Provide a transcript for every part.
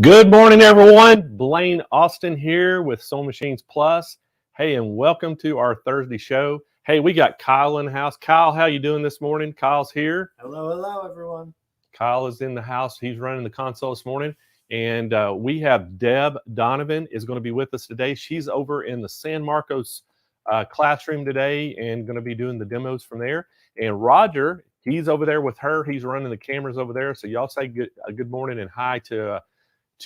Good morning, everyone. Blaine Austin here with Sewing Machines Plus. Hey, and welcome to our Thursday show. Hey, we got Kyle in the house. Kyle, how you doing this morning? Kyle's here. Hello, everyone. Kyle is in the house. He's running the console this morning. And we have Deb Donavan is going to be with us today. She's over in the San Marcos classroom today and going to be doing the demos from there. And Roger, he's over there with her. He's running the cameras over there. So y'all say good morning and hi to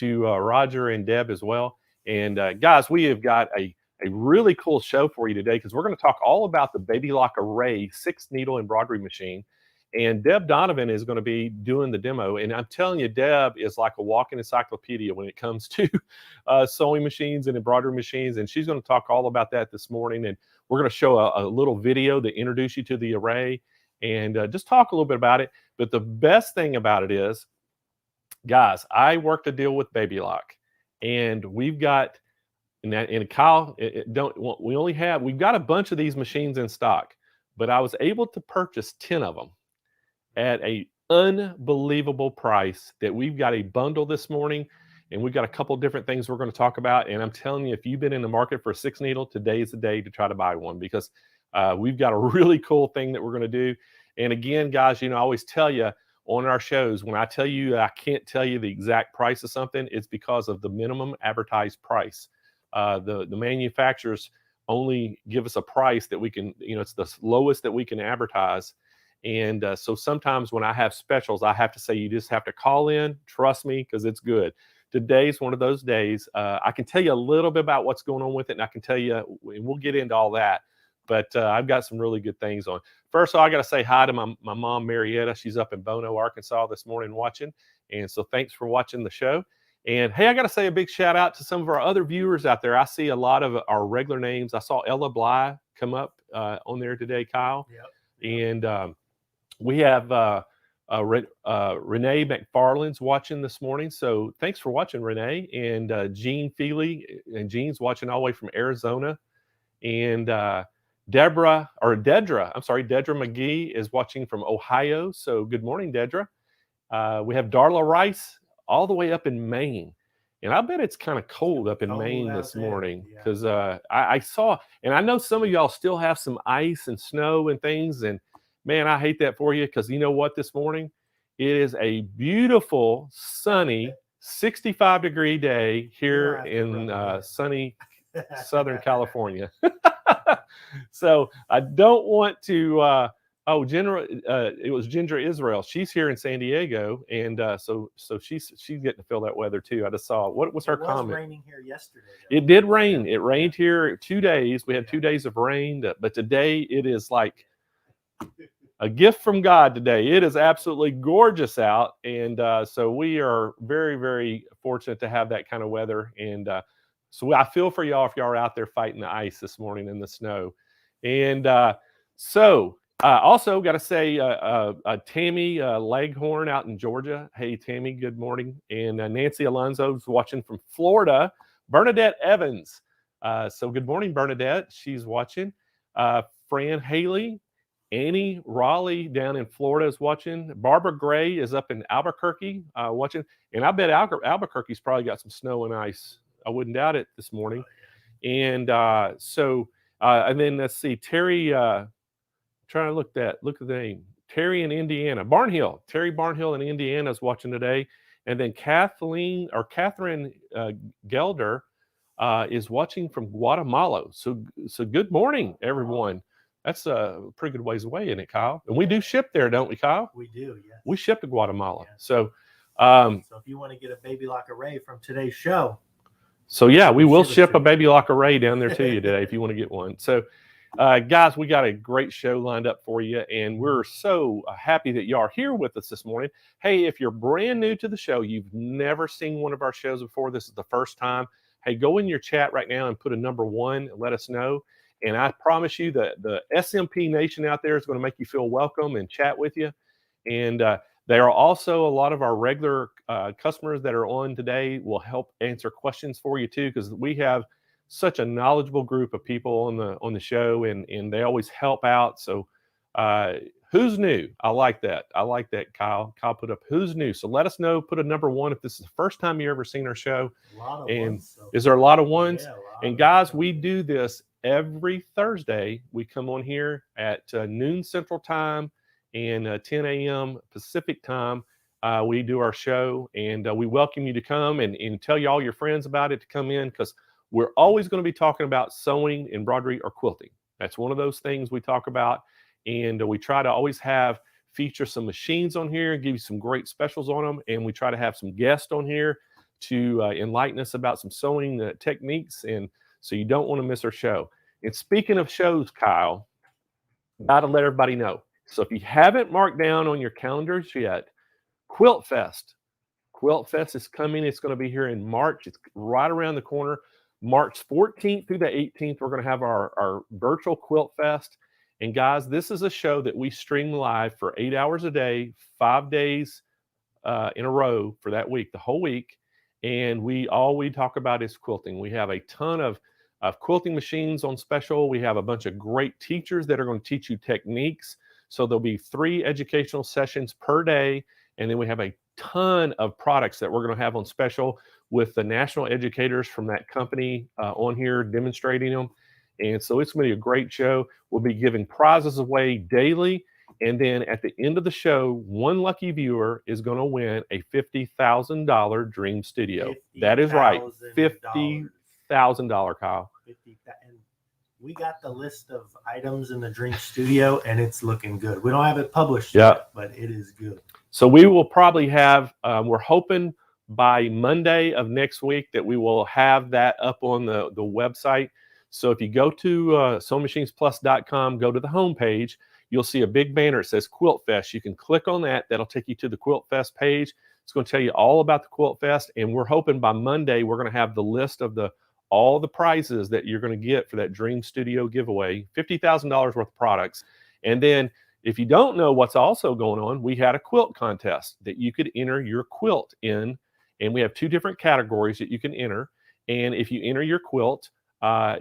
Roger and Deb as well. And guys, we have got a really cool show for you today because we're going to talk all about the Baby Lock Array 6-needle embroidery machine. And Deb Donavan is going to be doing the demo. And I'm telling you, Deb is like a walking encyclopedia when it comes to sewing machines and embroidery machines. And she's going to talk all about that this morning. And we're going to show a little video to introduce you to the array and just talk a little bit about it. But the best thing about it is, guys, I worked a deal with Baby Lock, and we've got, and Kyle, we've got a bunch of these machines in stock, but I was able to purchase 10 of them at an unbelievable price that we've got a bundle this morning, and we've got a couple different things we're going to talk about. And I'm telling you, if you've been in the market for a 6-needle, today is the day to try to buy one because we've got a really cool thing that we're going to do. And again, guys, I always tell you, on our shows, when I tell you I can't tell you the exact price of something, it's because of the minimum advertised price. The manufacturers only give us a price that we can, it's the lowest that we can advertise. And so sometimes when I have specials, I have to say, you just have to call in, trust me, because it's good. Today's one of those days. I can tell you a little bit about what's going on with it, and I can tell you, and we'll get into all that. But I've got some really good things on. First of all, I got to say hi to my mom, Marietta. She's up in Bono, Arkansas this morning watching. And so thanks for watching the show. And hey, I got to say a big shout out to some of our other viewers out there. I see a lot of our regular names. I saw Ella Bly come up on there today, Kyle. Yep. And we have Renee McFarland's watching this morning. So thanks for watching, Renee. And Jean Feely, and Jean's watching all the way from Arizona. And Dedra McGee is watching from Ohio. So good morning, Dedra. We have Darla Rice all the way up in Maine. And I bet it's kind of cold up in Maine this morning because I saw, and I know some of y'all still have some ice and snow and things. And man, I hate that for you because you know what, this morning, it is a beautiful, sunny, 65-degree day here in sunny Southern California. So I don't want to it was Ginger Israel. She's here in San Diego, and so she's getting to feel that weather too. I just saw, what was her comment? It was raining here yesterday, though. It did rain. It rained here 2 days. We had 2 days of rain, but today it is like a gift from God today. It is absolutely gorgeous out, and so we are very, very fortunate to have that kind of weather. And so I feel for y'all if y'all are out there fighting the ice this morning in the snow. And also got to say, Tammy Leghorn out in Georgia. Hey, Tammy, good morning. And Nancy Alonso's watching from Florida. Bernadette Evans. So good morning, Bernadette. She's watching. Fran Haley. Annie Raleigh down in Florida is watching. Barbara Gray is up in Albuquerque watching. And I bet Albuquerque's probably got some snow and ice. I wouldn't doubt it this morning. And and then let's see, Terry, trying to look at the name, Terry in Indiana, Terry Barnhill in Indiana is watching today. And then Catherine Gelder is watching from Guatemala. So good morning, everyone. That's a pretty good ways away, isn't it, Kyle? And we do ship there, don't we, Kyle? We do, yes. We ship to Guatemala. Yes. So if you want to get a Baby Lock Array from today's show. So yeah, we will ship a Baby Lock Array down there to you today if you want to get one. So guys, we got a great show lined up for you, and we're so happy that you are here with us this morning. Hey, if you're brand new to the show, you've never seen one of our shows before, this is the first time, hey, go in your chat right now and put a number 1 and let us know. And I promise you that the SMP Nation out there is going to make you feel welcome and chat with you. And there are also a lot of our regular customers that are on today will help answer questions for you too, because we have such a knowledgeable group of people on the show, and they always help out. So Who's new? I like that. I like that, Kyle. Kyle put up who's new. So let us know. Put a number 1 if this is the first time you ever seen our show. A lot of And ones. So is there a lot of ones? yeah, a lot And of guys, them. we do this every Thursday. We come on here at noon Central Time and 10 a.m. Pacific Time. We do our show, and we welcome you to come and tell you all your friends about it to come in, because we're always going to be talking about sewing, embroidery, or quilting. That's one of those things we talk about, and we try to always feature some machines on here and give you some great specials on them, and we try to have some guests on here to enlighten us about some sewing techniques, and so you don't want to miss our show. And speaking of shows, Kyle, got to let everybody know. So if you haven't marked down on your calendars yet, Quilt Fest. Quilt Fest is coming. It's going to be here in March. It's right around the corner. March 14th through the 18th, we're going to have our virtual Quilt Fest. And guys, this is a show that we stream live for 8 hours a day, 5 days in a row for that week, the whole week. And all we talk about is quilting. We have a ton of quilting machines on special. We have a bunch of great teachers that are going to teach you techniques. So there'll be 3 educational sessions per day. And then we have a ton of products that we're going to have on special with the national educators from that company on here demonstrating them. And so it's going to be a great show. We'll be giving prizes away daily. And then at the end of the show, one lucky viewer is going to win a $50,000 Dream Studio. That is right. $50,000, Kyle. And we got the list of items in the Dream Studio, and it's looking good. We don't have it published yet, but it is good. So we will probably have, we're hoping by Monday of next week that we will have that up on the website. So if you go to SewingMachinesPlus.com, go to the homepage, you'll see a big banner. It says Quilt Fest. You can click on that. That'll take you to the Quilt Fest page. It's going to tell you all about the Quilt Fest. And we're hoping by Monday, we're going to have the list of all the prizes that you're going to get for that Dream Studio giveaway, $50,000 worth of products. And then if you don't know what's also going on, we had a quilt contest that you could enter your quilt in. And we have 2 different categories that you can enter. And if you enter your quilt,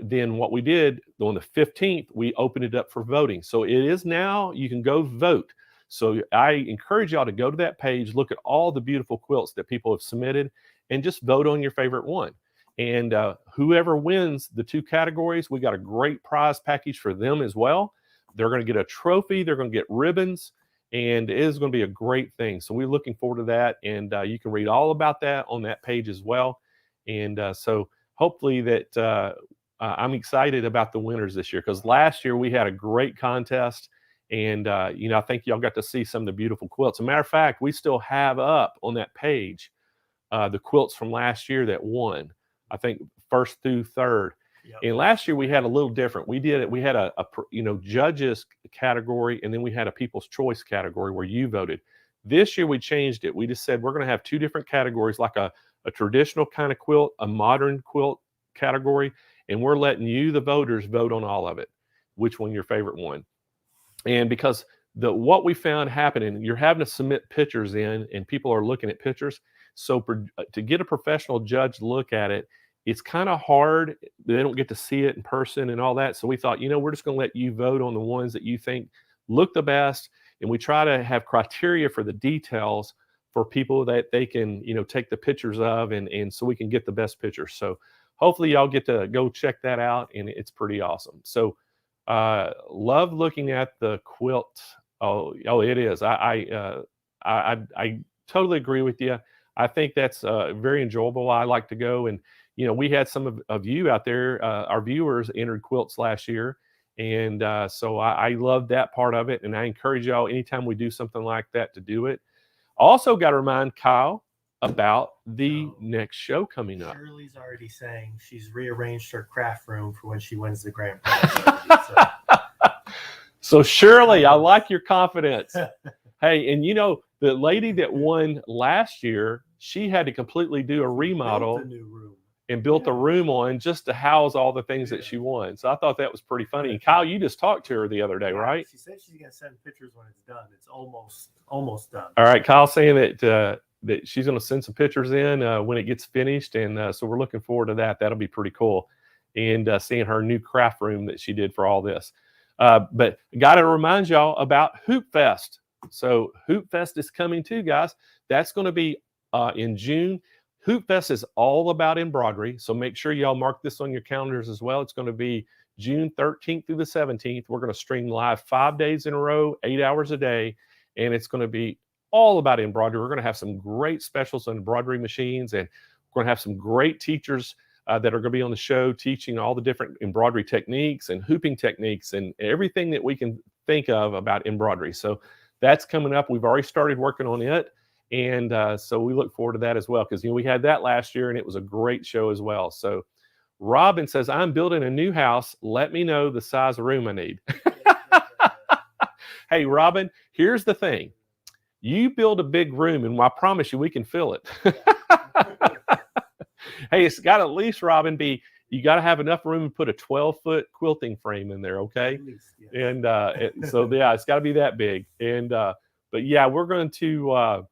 then what we did on the 15th, we opened it up for voting. So it is now, you can go vote. So I encourage y'all to go to that page, look at all the beautiful quilts that people have submitted, and just vote on your favorite one. And whoever wins the 2 categories, we got a great prize package for them as well. They're going to get a trophy. They're going to get ribbons. And it is going to be a great thing. So we're looking forward to that. And you can read all about that on that page as well. And so hopefully that I'm excited about the winners this year, because last year we had a great contest. And, I think y'all got to see some of the beautiful quilts. As a matter of fact, we still have up on that page the quilts from last year that won, I think, 1st through 3rd. Yep. And last year we had a little different. We had a judges category, and then we had a people's choice category where you voted. This year we changed it. We just said we're going to have 2 different categories, like a traditional kind of quilt, a modern quilt category, and we're letting you, the voters, vote on all of it, which one your favorite one. And because what we found happening, you're having to submit pictures in, and people are looking at pictures. So to get a professional judge to look at it, it's kind of hard. They don't get to see it in person and all that. So we thought, we're just going to let you vote on the ones that you think look the best. And we try to have criteria for the details for people that they can, take the pictures of, and so we can get the best pictures. So hopefully y'all get to go check that out, and it's pretty awesome. So love looking at the quilt. Oh, it is. I totally agree with you. I think that's very enjoyable. I like to go, and we had some of you out there, our viewers, entered quilts last year, and so I love that part of it, and I encourage y'all anytime we do something like that to do it. Also, got to remind Kyle about the next show coming up. Shirley's already saying she's rearranged her craft room for when she wins the grand prize. So Shirley, I like your confidence. Hey, and the lady that won last year, she had to completely do a remodel and built a room on just to house all the things that she won. So I thought that was pretty funny. And Kyle, you just talked to her the other day, right? She said she's going to send pictures when it's done. It's almost done. All right, Kyle's saying that she's going to send some pictures in when it gets finished. And so we're looking forward to that. That'll be pretty cool. And seeing her new craft room that she did for all this. But got to remind y'all about Hoopfest. So Hoopfest is coming too, guys. That's going to be in June. Hoopfest is all about embroidery, so make sure y'all mark this on your calendars as well. It's going to be June 13th through the 17th. We're going to stream live 5 days in a row, 8 hours a day, and it's going to be all about embroidery. We're going to have some great specials on embroidery machines, and we're going to have some great teachers that are going to be on the show teaching all the different embroidery techniques and hooping techniques and everything that we can think of about embroidery. So that's coming up. We've already started working on it. And so we look forward to that as well, because we had that last year and it was a great show as well. So Robin says, I'm building a new house. Let me know the size of room I need. Hey, Robin, here's the thing. You build a big room and I promise you we can fill it. Hey, it's got to at least, Robin, you got to have enough room to put a 12-foot quilting frame in there, okay? Least, yeah. And so, yeah, it's got to be that big. And but, yeah, we're going to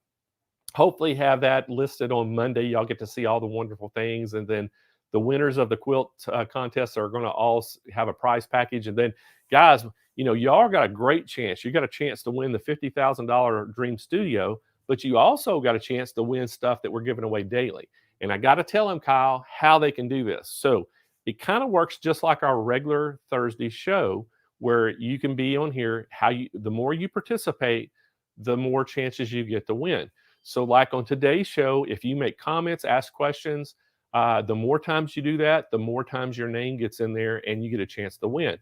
hopefully have that listed on Monday. Y'all get to see all the wonderful things. And then the winners of the quilt contest are going to all have a prize package. And then, guys, y'all got a great chance. You got a chance to win the $50,000 Dream Studio, but you also got a chance to win stuff that we're giving away daily. And I got to tell them, Kyle, how they can do this. So it kind of works just like our regular Thursday show, where you can be on here. The more you participate, the more chances you get to win. So like on today's show, if you make comments, ask questions, the more times you do that, the more times your name gets in there and you get a chance to win.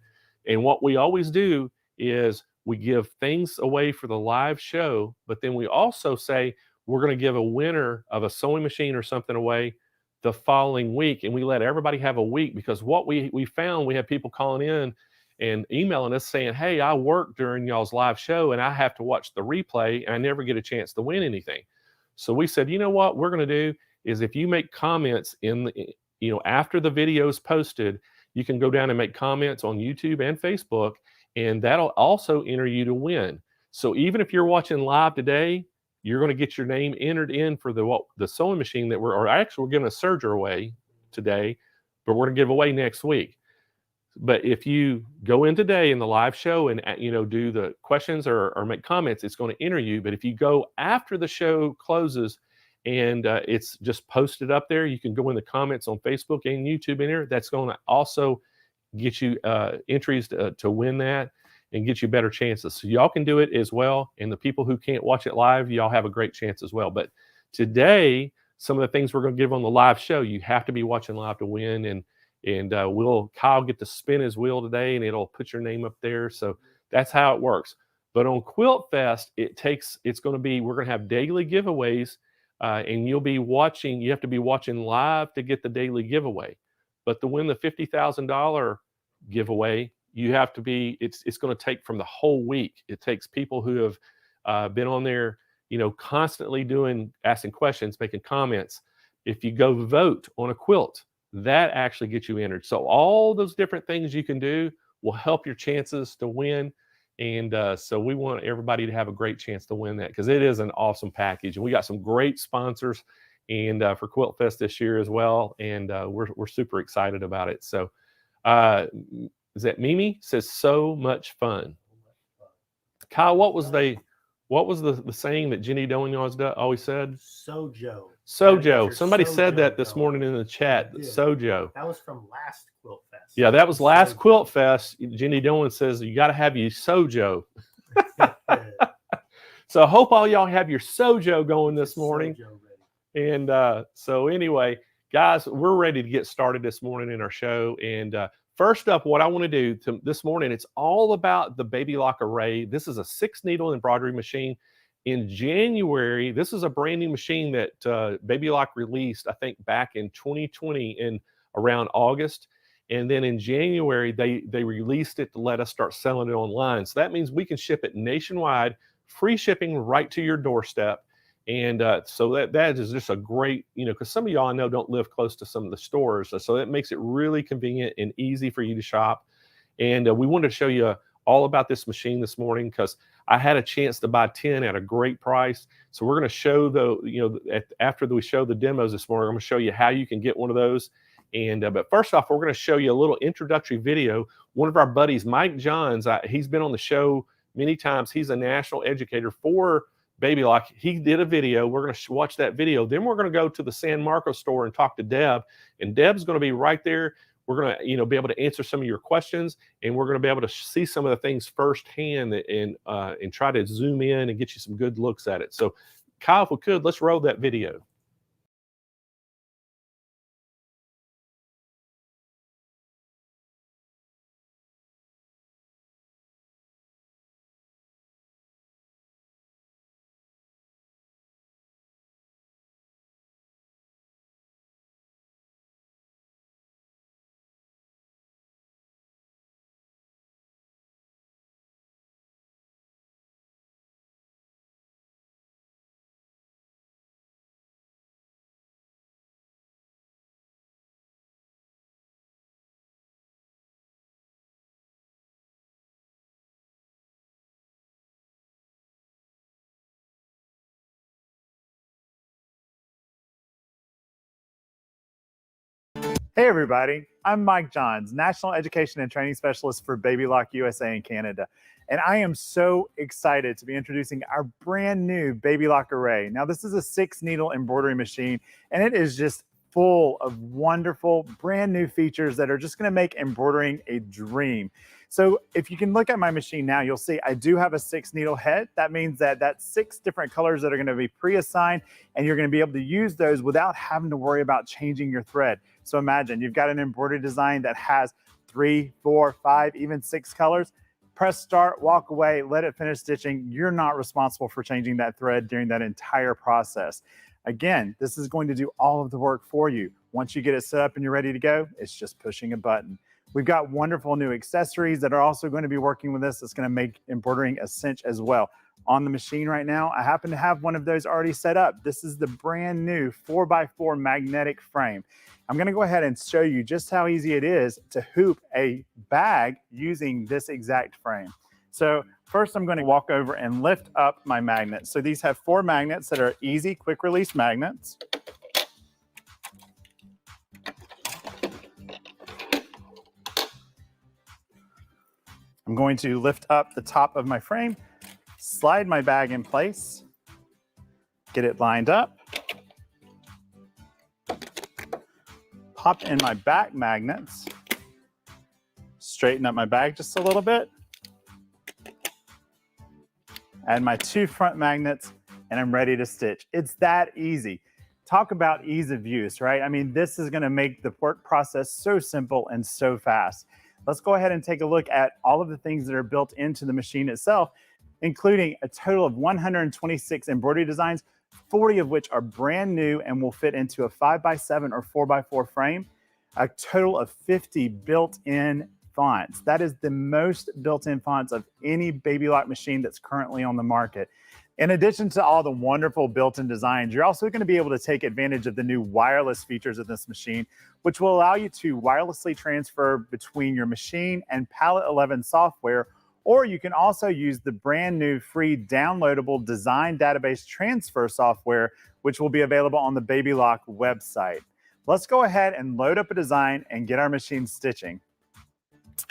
And what we always do is we give things away for the live show, but then we also say, we're going to give a winner of a sewing machine or something away the following week. And we let everybody have a week, because what we found, we had people calling in and emailing us saying, hey, I work during y'all's live show and I have to watch the replay and I never get a chance to win anything. So we said, you know what we're going to do is, if you make comments after the video is posted, you can go down and make comments on YouTube and Facebook, and that'll also enter you to win. So even if you're watching live today, you're going to get your name entered in for the sewing machine that we're giving a serger away today, but we're going to give away next week. But if you go in today in the live show and do the questions or make comments, it's going to enter you. But if you go after the show closes and it's just posted up there, you can go in the comments on Facebook and YouTube in there. That's going to also get you entries to win that and get you better chances. So y'all can do it as well. And the people who can't watch it live, y'all have a great chance as well. But today, some of the things we're going to give on the live show, you have to be watching live to win. And Kyle get to spin his wheel today, and it'll put your name up there. So that's how it works. But on Quilt Fest, we're going to have daily giveaways, and you'll be watching. You have to be watching live to get the daily giveaway. But to win the $50,000 giveaway, you have to be. It's going to take from the whole week. It takes people who have been on there, constantly asking questions, making comments. If you go vote on a quilt, that actually gets you entered. So all those different things you can do will help your chances to win. And so we want everybody to have a great chance to win that, because it is an awesome package. And we got some great sponsors and for Quilt Fest this year as well. And we're super excited about it. So is that Mimi says, so much fun. Kyle, what was the saying that Jenny Donavan always said? Sojo. Sojo. Somebody said that this morning in the chat. Sojo. That was from last Quilt Fest. Yeah, that was last Quilt Fest. Jenny Dolan says you got to have your Sojo. So I hope all y'all have your Sojo going this morning. And so anyway, guys, we're ready to get started this morning in our show. And first up, what I want to do this morning, it's all about the Baby Lock Array. This is a 6-needle embroidery machine. In January, this is a brand new machine that Baby Lock released, I think, back in 2020 in around August. And then in January, they released it to let us start selling it online. So that means we can ship it nationwide, free shipping right to your doorstep. And so that is just a great, because some of y'all I know don't live close to some of the stores. So that makes it really convenient and easy for you to shop. And we wanted to show you all about this machine this morning, because I had a chance to buy 10 at a great price. So we're going to show after we show the demos this morning, I'm going to show you how you can get one of those. And but first off, we're going to show you a little introductory video. One of our buddies, Mike Johns, he's been on the show many times. He's a national educator for Baby Lock. He did a video. We're going to watch that video. Then we're going to go to the San Marcos store and talk to Deb. And Deb's going to be right there. We're going to, be able to answer some of your questions, and we're going to be able to see some of the things firsthand and try to zoom in and get you some good looks at it. So, Kyle, if we could, let's roll that video. Hey everybody, I'm Mike Johns, National Education and Training Specialist for Baby Lock USA and Canada. And I am so excited to be introducing our brand new Baby Lock Array. Now this is a 6-needle embroidery machine, and it is just full of wonderful brand new features that are just going to make embroidering a dream. So if you can look at my machine now, you'll see I do have a 6-needle head. That means that that's 6 different colors that are going to be pre-assigned, and you're going to be able to use those without having to worry about changing your thread. So imagine you've got an embroidery design that has 3, 4, 5, even 6 colors. Press start, walk away, let it finish stitching. You're not responsible for changing that thread during that entire process. Again, this is going to do all of the work for you. Once you get it set up and you're ready to go, it's just pushing a button. We've got wonderful new accessories that are also going to be working with us. It's going to make embroidering a cinch as well. On the machine right now, I happen to have one of those already set up. This is the brand new 4x4 magnetic frame. I'm going to go ahead and show you just how easy it is to hoop a bag using this exact frame. So first I'm going to walk over and lift up my magnets. So these have 4 magnets that are easy, quick release magnets. I'm going to lift up the top of my frame, slide my bag in place, get it lined up, pop in my back magnets, straighten up my bag just a little bit, add my 2 front magnets, and I'm ready to stitch. It's that easy. Talk about ease of use, right? I mean, this is going to make the work process so simple and so fast. Let's go ahead and take a look at all of the things that are built into the machine itself, including a total of 126 embroidery designs, 40 of which are brand new and will fit into a 5x7 or 4x4 frame, a total of 50 built-in fonts. That is the most built-in fonts of any Baby Lock machine that's currently on the market. In addition to all the wonderful built-in designs, you're also going to be able to take advantage of the new wireless features of this machine, which will allow you to wirelessly transfer between your machine and Palette 11 software, or you can also use the brand new free downloadable design database transfer software, which will be available on the Baby Lock website. Let's go ahead and load up a design and get our machine stitching.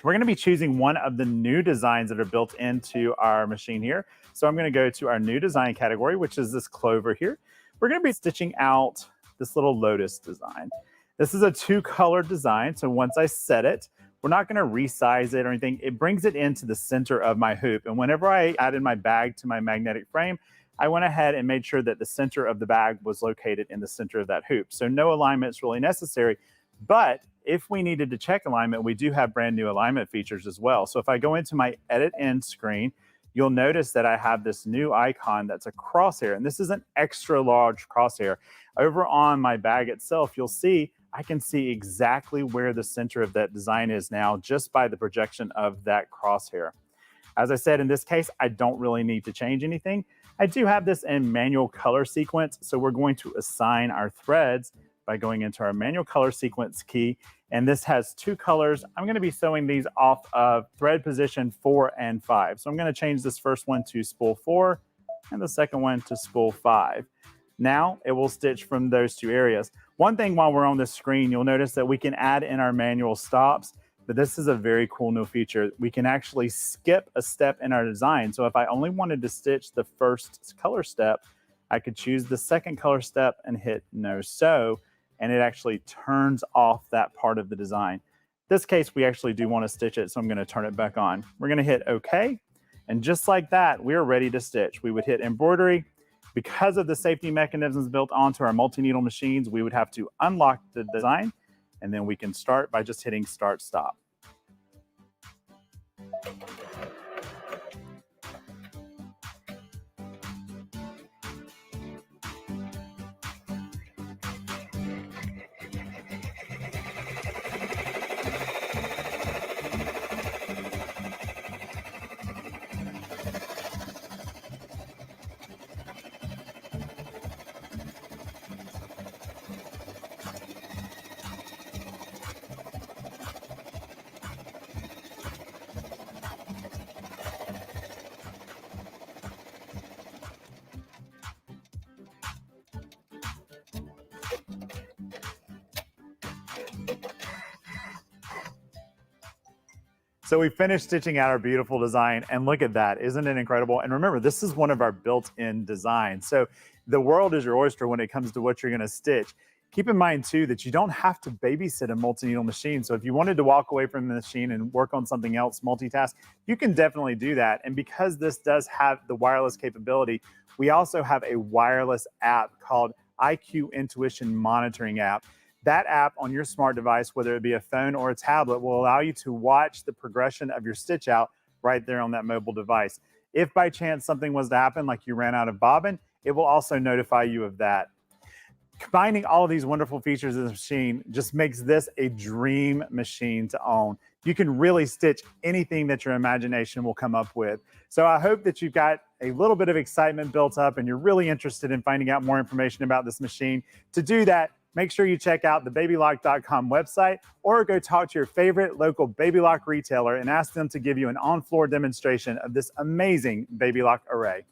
We're going to be choosing one of the new designs that are built into our machine here. So I'm going to go to our new design category, which is this clover here. We're going to be stitching out this little lotus design. This is a 2-color design. So once I set it, we're not going to resize it or anything. It brings it into the center of my hoop. And whenever I added my bag to my magnetic frame, I went ahead and made sure that the center of the bag was located in the center of that hoop. So no alignment is really necessary. But if we needed to check alignment, we do have brand new alignment features as well. So if I go into my edit end screen, you'll notice that I have this new icon that's a crosshair. And this is an extra large crosshair. Over on my bag itself, you'll see I can see exactly where the center of that design is now just by the projection of that crosshair. As I said, in this case, I don't really need to change anything. I do have this in manual color sequence, so we're going to assign our threads by going into our manual color sequence key. And this has 2 colors. I'm going to be sewing these off of thread position 4 and 5. So I'm going to change this first one to spool 4 and the second one to spool 5. Now it will stitch from those two areas. One thing while we're on the screen, you'll notice that we can add in our manual stops, but this is a very cool new feature. We can actually skip a step in our design. So if I only wanted to stitch the first color step, I could choose the second color step and hit no sew, and it actually turns off that part of the design. In this case, we actually do want to stitch it, so I'm going to turn it back on. We're going to hit OK, and just like that, we are ready to stitch. We would hit embroidery. Because of the safety mechanisms built onto our multi-needle machines, we would have to unlock the design, and then we can start by just hitting Start Stop. So we finished stitching out our beautiful design, and look at that. Isn't it incredible? And remember, this is one of our built-in designs. So the world is your oyster when it comes to what you're gonna stitch. Keep in mind too that you don't have to babysit a multi-needle machine. So if you wanted to walk away from the machine and work on something else, multitask, you can definitely do that. And because this does have the wireless capability, we also have a wireless app called IQ Intuition Monitoring app. That app on your smart device, whether it be a phone or a tablet, will allow you to watch the progression of your stitch out right there on that mobile device. If by chance something was to happen, like you ran out of bobbin, it will also notify you of that. Combining all of these wonderful features of the machine just makes this a dream machine to own. You can really stitch anything that your imagination will come up with. So I hope that you've got a little bit of excitement built up and you're really interested in finding out more information about this machine. To do that, make sure you check out the babylock.com website or go talk to your favorite local Baby Lock retailer and ask them to give you an on-floor demonstration of this amazing Baby Lock array.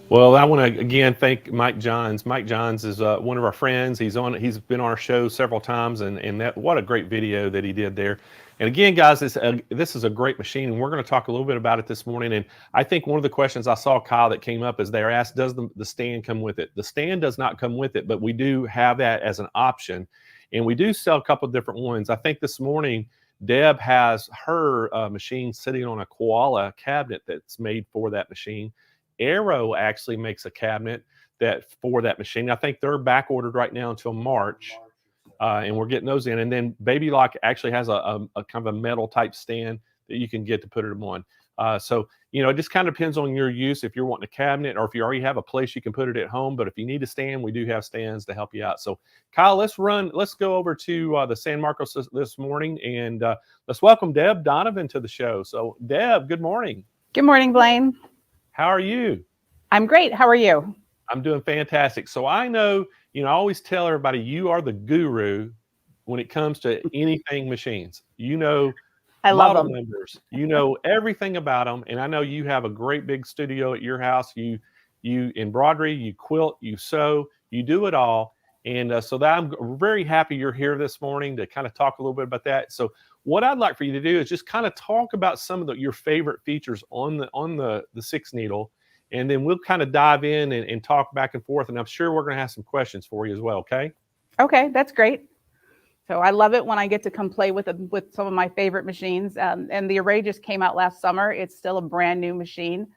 Well, I want to again thank Mike Johns. Mike Johns is one of our friends. He's been on our show several times, and what a great video that he did there. And again, guys, this is a great machine, and we're going to talk a little bit about it this morning. And I think one of the questions I saw, Kyle, that came up is they asked, does the stand come with it? The stand does not come with it, but we do have that as an option, and we do sell a couple of different ones. I think this morning Deb has her machine sitting on a koala cabinet that's made for that machine. Arrow actually makes a cabinet for that machine. I think they're back ordered right now until March, and we're getting those in. And then Baby Lock actually has a kind of a metal type stand that you can get to put it on. So it just kind of depends on your use. If you're wanting a cabinet, or if you already have a place you can put it at home. But if you need a stand, we do have stands to help you out. So Kyle, let's go over to the San Marcos this morning, and let's welcome Deb Donavan to the show. So Deb, good morning. Good morning, Blaine. How are you? I'm great. How are you? I'm doing fantastic. So I know, I always tell everybody you are the guru when it comes to anything machines. I love them. Numbers. You know everything about them, and I know you have a great big studio at your house. You embroidery, you quilt, you sew, you do it all. And so that I'm very happy you're here this morning to kind of talk a little bit about that. So what I'd like for you to do is just kind of talk about some of your favorite features on the 6 needle, and then we'll kind of dive in and talk back and forth. And I'm sure we're going to have some questions for you as well. Okay. Okay, that's great. So I love it when I get to come play with some of my favorite machines. And the array just came out last summer. It's still a brand new machine,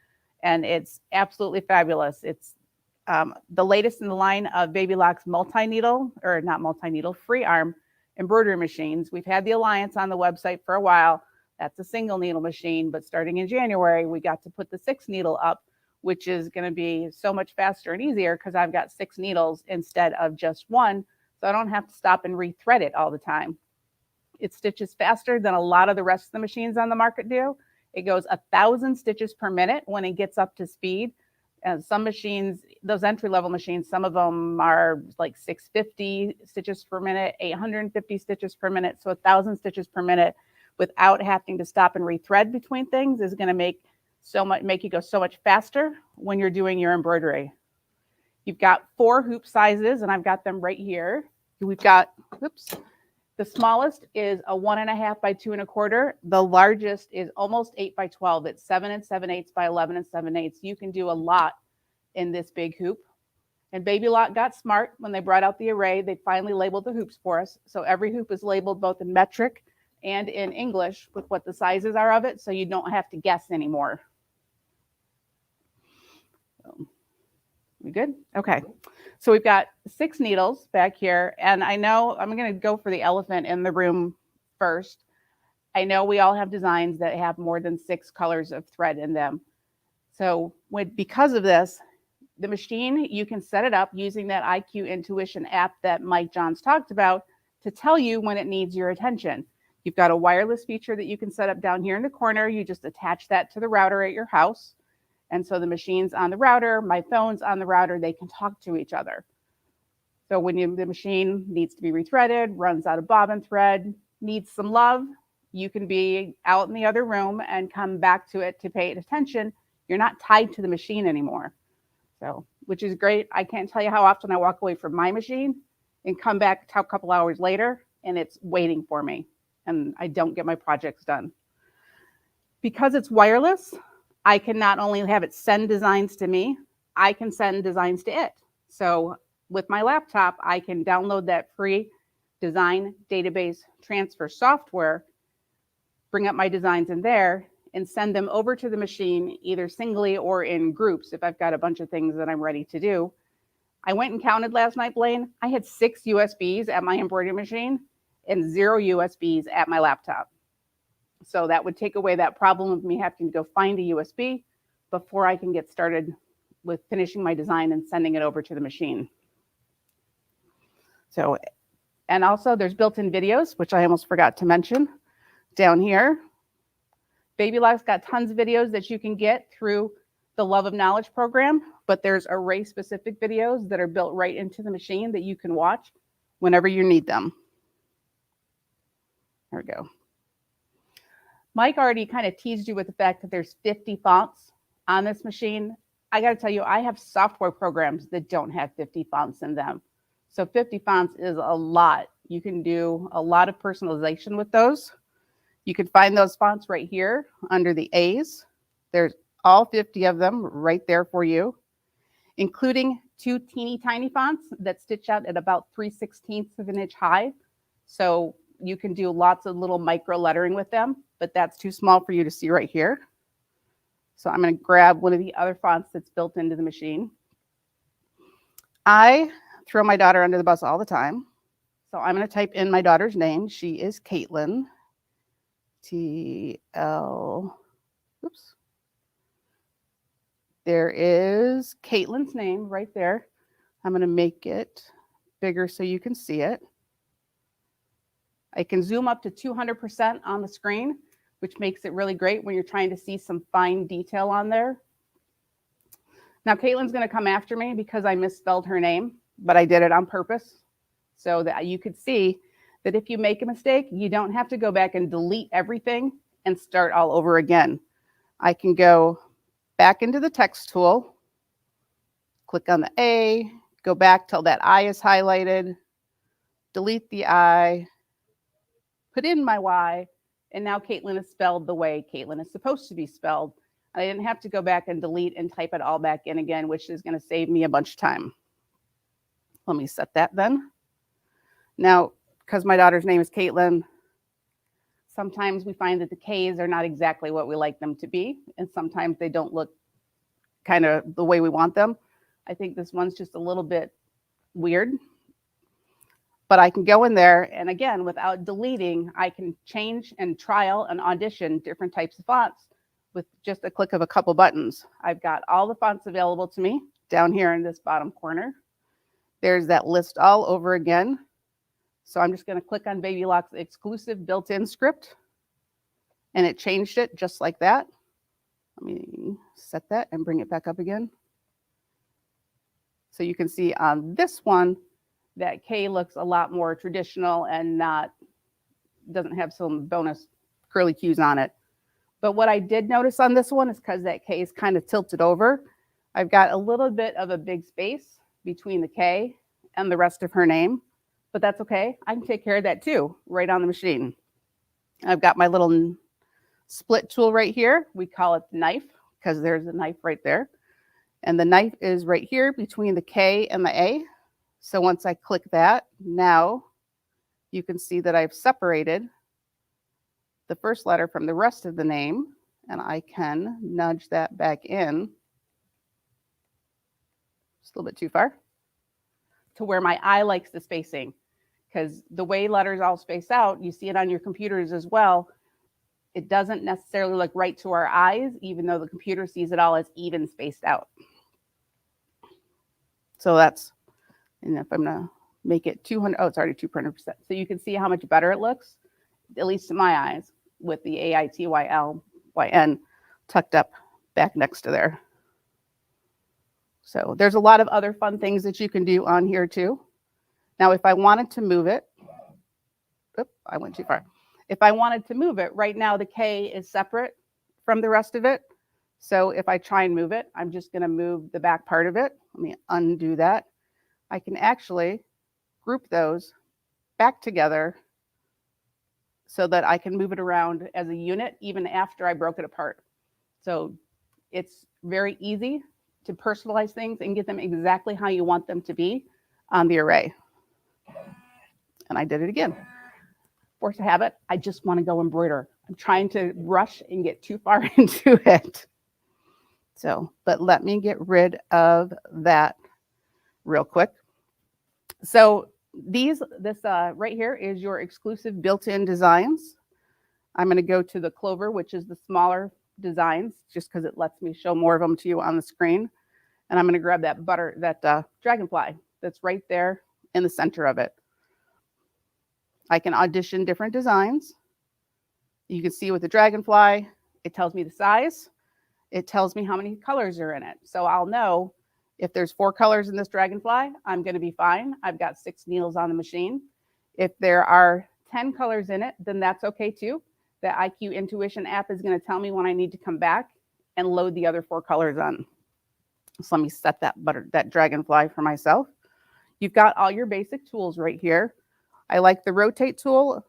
and it's absolutely fabulous. It's the latest in the line of Baby Lock's free arm embroidery machines. We've had the Alliance on the website for a while. That's a single needle machine, but starting in January, we got to put the 6 needle up, which is going to be so much faster and easier because I've got 6 needles instead of just 1. So I don't have to stop and rethread it all the time. It stitches faster than a lot of the rest of the machines on the market do. It goes 1,000 stitches per minute when it gets up to speed. And some machines, those entry-level machines, some of them are like 650 stitches per minute, 850 stitches per minute, so 1,000 stitches per minute. without having to stop and rethread between things is going to make you go so much faster when you're doing your embroidery. You've got 4 hoop sizes, and I've got them right here. We've got, the smallest is a 1.5 by 2 1/4. The largest is almost 8 by 12. It's 7 7/8 by 11 7/8. You can do a lot in this big hoop. And Baby Lock got smart when they brought out the array. They finally labeled the hoops for us. So every hoop is labeled both in metric and in English with what the sizes are of it, so you don't have to guess anymore. We good? Okay. So we've got 6 needles back here, and I know I'm going to go for the elephant in the room first. I know we all have designs that have more than 6 colors of thread in them. So because of this, the machine, you can set it up using that IQ Intuition app that Mike Johns talked about to tell you when it needs your attention. You've got a wireless feature that you can set up down here in the corner. You just attach that to the router at your house. And so the machine's on the router, my phone's on the router, they can talk to each other. So when the machine needs to be rethreaded, runs out of bobbin thread, needs some love, you can be out in the other room and come back to it to pay attention. You're not tied to the machine anymore. So, which is great. I can't tell you how often I walk away from my machine and come back a couple hours later and it's waiting for me and I don't get my projects done. Because it's wireless, I can not only have it send designs to me, I can send designs to it. So with my laptop, I can download that free design database transfer software, bring up my designs in there, and send them over to the machine either singly or in groups if I've got a bunch of things that I'm ready to do. I went and counted last night, Blaine. I had 6 USBs at my embroidery machine and 0 USBs at my laptop. So that would take away that problem of me having to go find a USB before I can get started with finishing my design and sending it over to the machine. So, and also there's built-in videos, which I almost forgot to mention down here. Baby Lock's got tons of videos that you can get through the Love of Knowledge program, but there's array-specific videos that are built right into the machine that you can watch whenever you need them. There we go. Mike already kind of teased you with the fact that there's 50 fonts on this machine. I got to tell you, I have software programs that don't have 50 fonts in them. So 50 fonts is a lot. You can do a lot of personalization with those. You can find those fonts right here under the A's. There's all 50 of them right there for you, including 2 teeny tiny fonts that stitch out at about 3/16 of an inch high. So you can do lots of little micro lettering with them, but that's too small for you to see right here. So I'm going to grab one of the other fonts that's built into the machine. I throw my daughter under the bus all the time. So I'm going to type in my daughter's name. She is Caitlin. Oops. There is Caitlin's name right there. I'm going to make it bigger so you can see it. I can zoom up to 200% on the screen, which makes it really great when you're trying to see some fine detail on there. Now, Caitlin's going to come after me because I misspelled her name, but I did it on purpose so that you could see that if you make a mistake, you don't have to go back and delete everything and start all over again. I can go back into the text tool, click on the A, go back till that I is highlighted, delete the I, put in my Y, and now Caitlin is spelled the way Caitlin is supposed to be spelled. I didn't have to go back and delete and type it all back in again, which is going to save me a bunch of time. Let me set that then. Now, because my daughter's name is Caitlin, sometimes we find that the K's are not exactly what we like them to be, and sometimes they don't look kind of the way we want them. I think this one's just a little bit weird. But I can go in there, and again, without deleting, I can change and trial and audition different types of fonts with just a click of a couple buttons. I've got all the fonts available to me down here in this bottom corner. There's that list all over again. So I'm just going to click on Baby Lock's exclusive built-in script, and it changed it just like that. Let me set that and bring it back up again. So you can see on this one that K looks a lot more traditional and doesn't have some bonus curly cues on it. But what I did notice on this one is because that K is kind of tilted over, I've got a little bit of a big space between the K and the rest of her name, but that's okay. I can take care of that too, right on the machine. I've got my little split tool right here. We call it the knife because there's a knife right there. And the knife is right here between the K and the A. So once I click that, now you can see that I've separated the first letter from the rest of the name, and I can nudge that back in just a little bit too far to where my eye likes the spacing, because the way letters all space out, you see it on your computers as well. It doesn't necessarily look right to our eyes, even though the computer sees it all as even spaced out. So that's, and if I'm gonna make it 200, oh, it's already 200%. So you can see how much better it looks, at least to my eyes, with the AITYLYN tucked up back next to there. So there's a lot of other fun things that you can do on here too. Now, if I wanted to move it, oops, I went too far. If I wanted to move it, right now the K is separate from the rest of it. So if I try and move it, I'm just going to move the back part of it. Let me undo that. I can actually group those back together so that I can move it around as a unit even after I broke it apart. So it's very easy to personalize things and get them exactly how you want them to be on the array. And I did it again. Force of habit, I just want to go embroider. I'm trying to rush and get too far into it. So, but let me get rid of that real quick. So this right here is your exclusive built-in designs. I'm going to go to the Clover, which is the smaller designs, just because it lets me show more of them to you on the screen. And I'm going to grab that dragonfly that's right there in the center of it. I can audition different designs. You can see with the dragonfly, it tells me the size. It tells me how many colors are in it. So I'll know if there's 4 colors in this dragonfly, I'm going to be fine. I've got 6 needles on the machine. If there are 10 colors in it, then that's okay too. The IQ Intuition app is going to tell me when I need to come back and load the other 4 colors on. So let me set that dragonfly for myself. You've got all your basic tools right here. I like the rotate tool.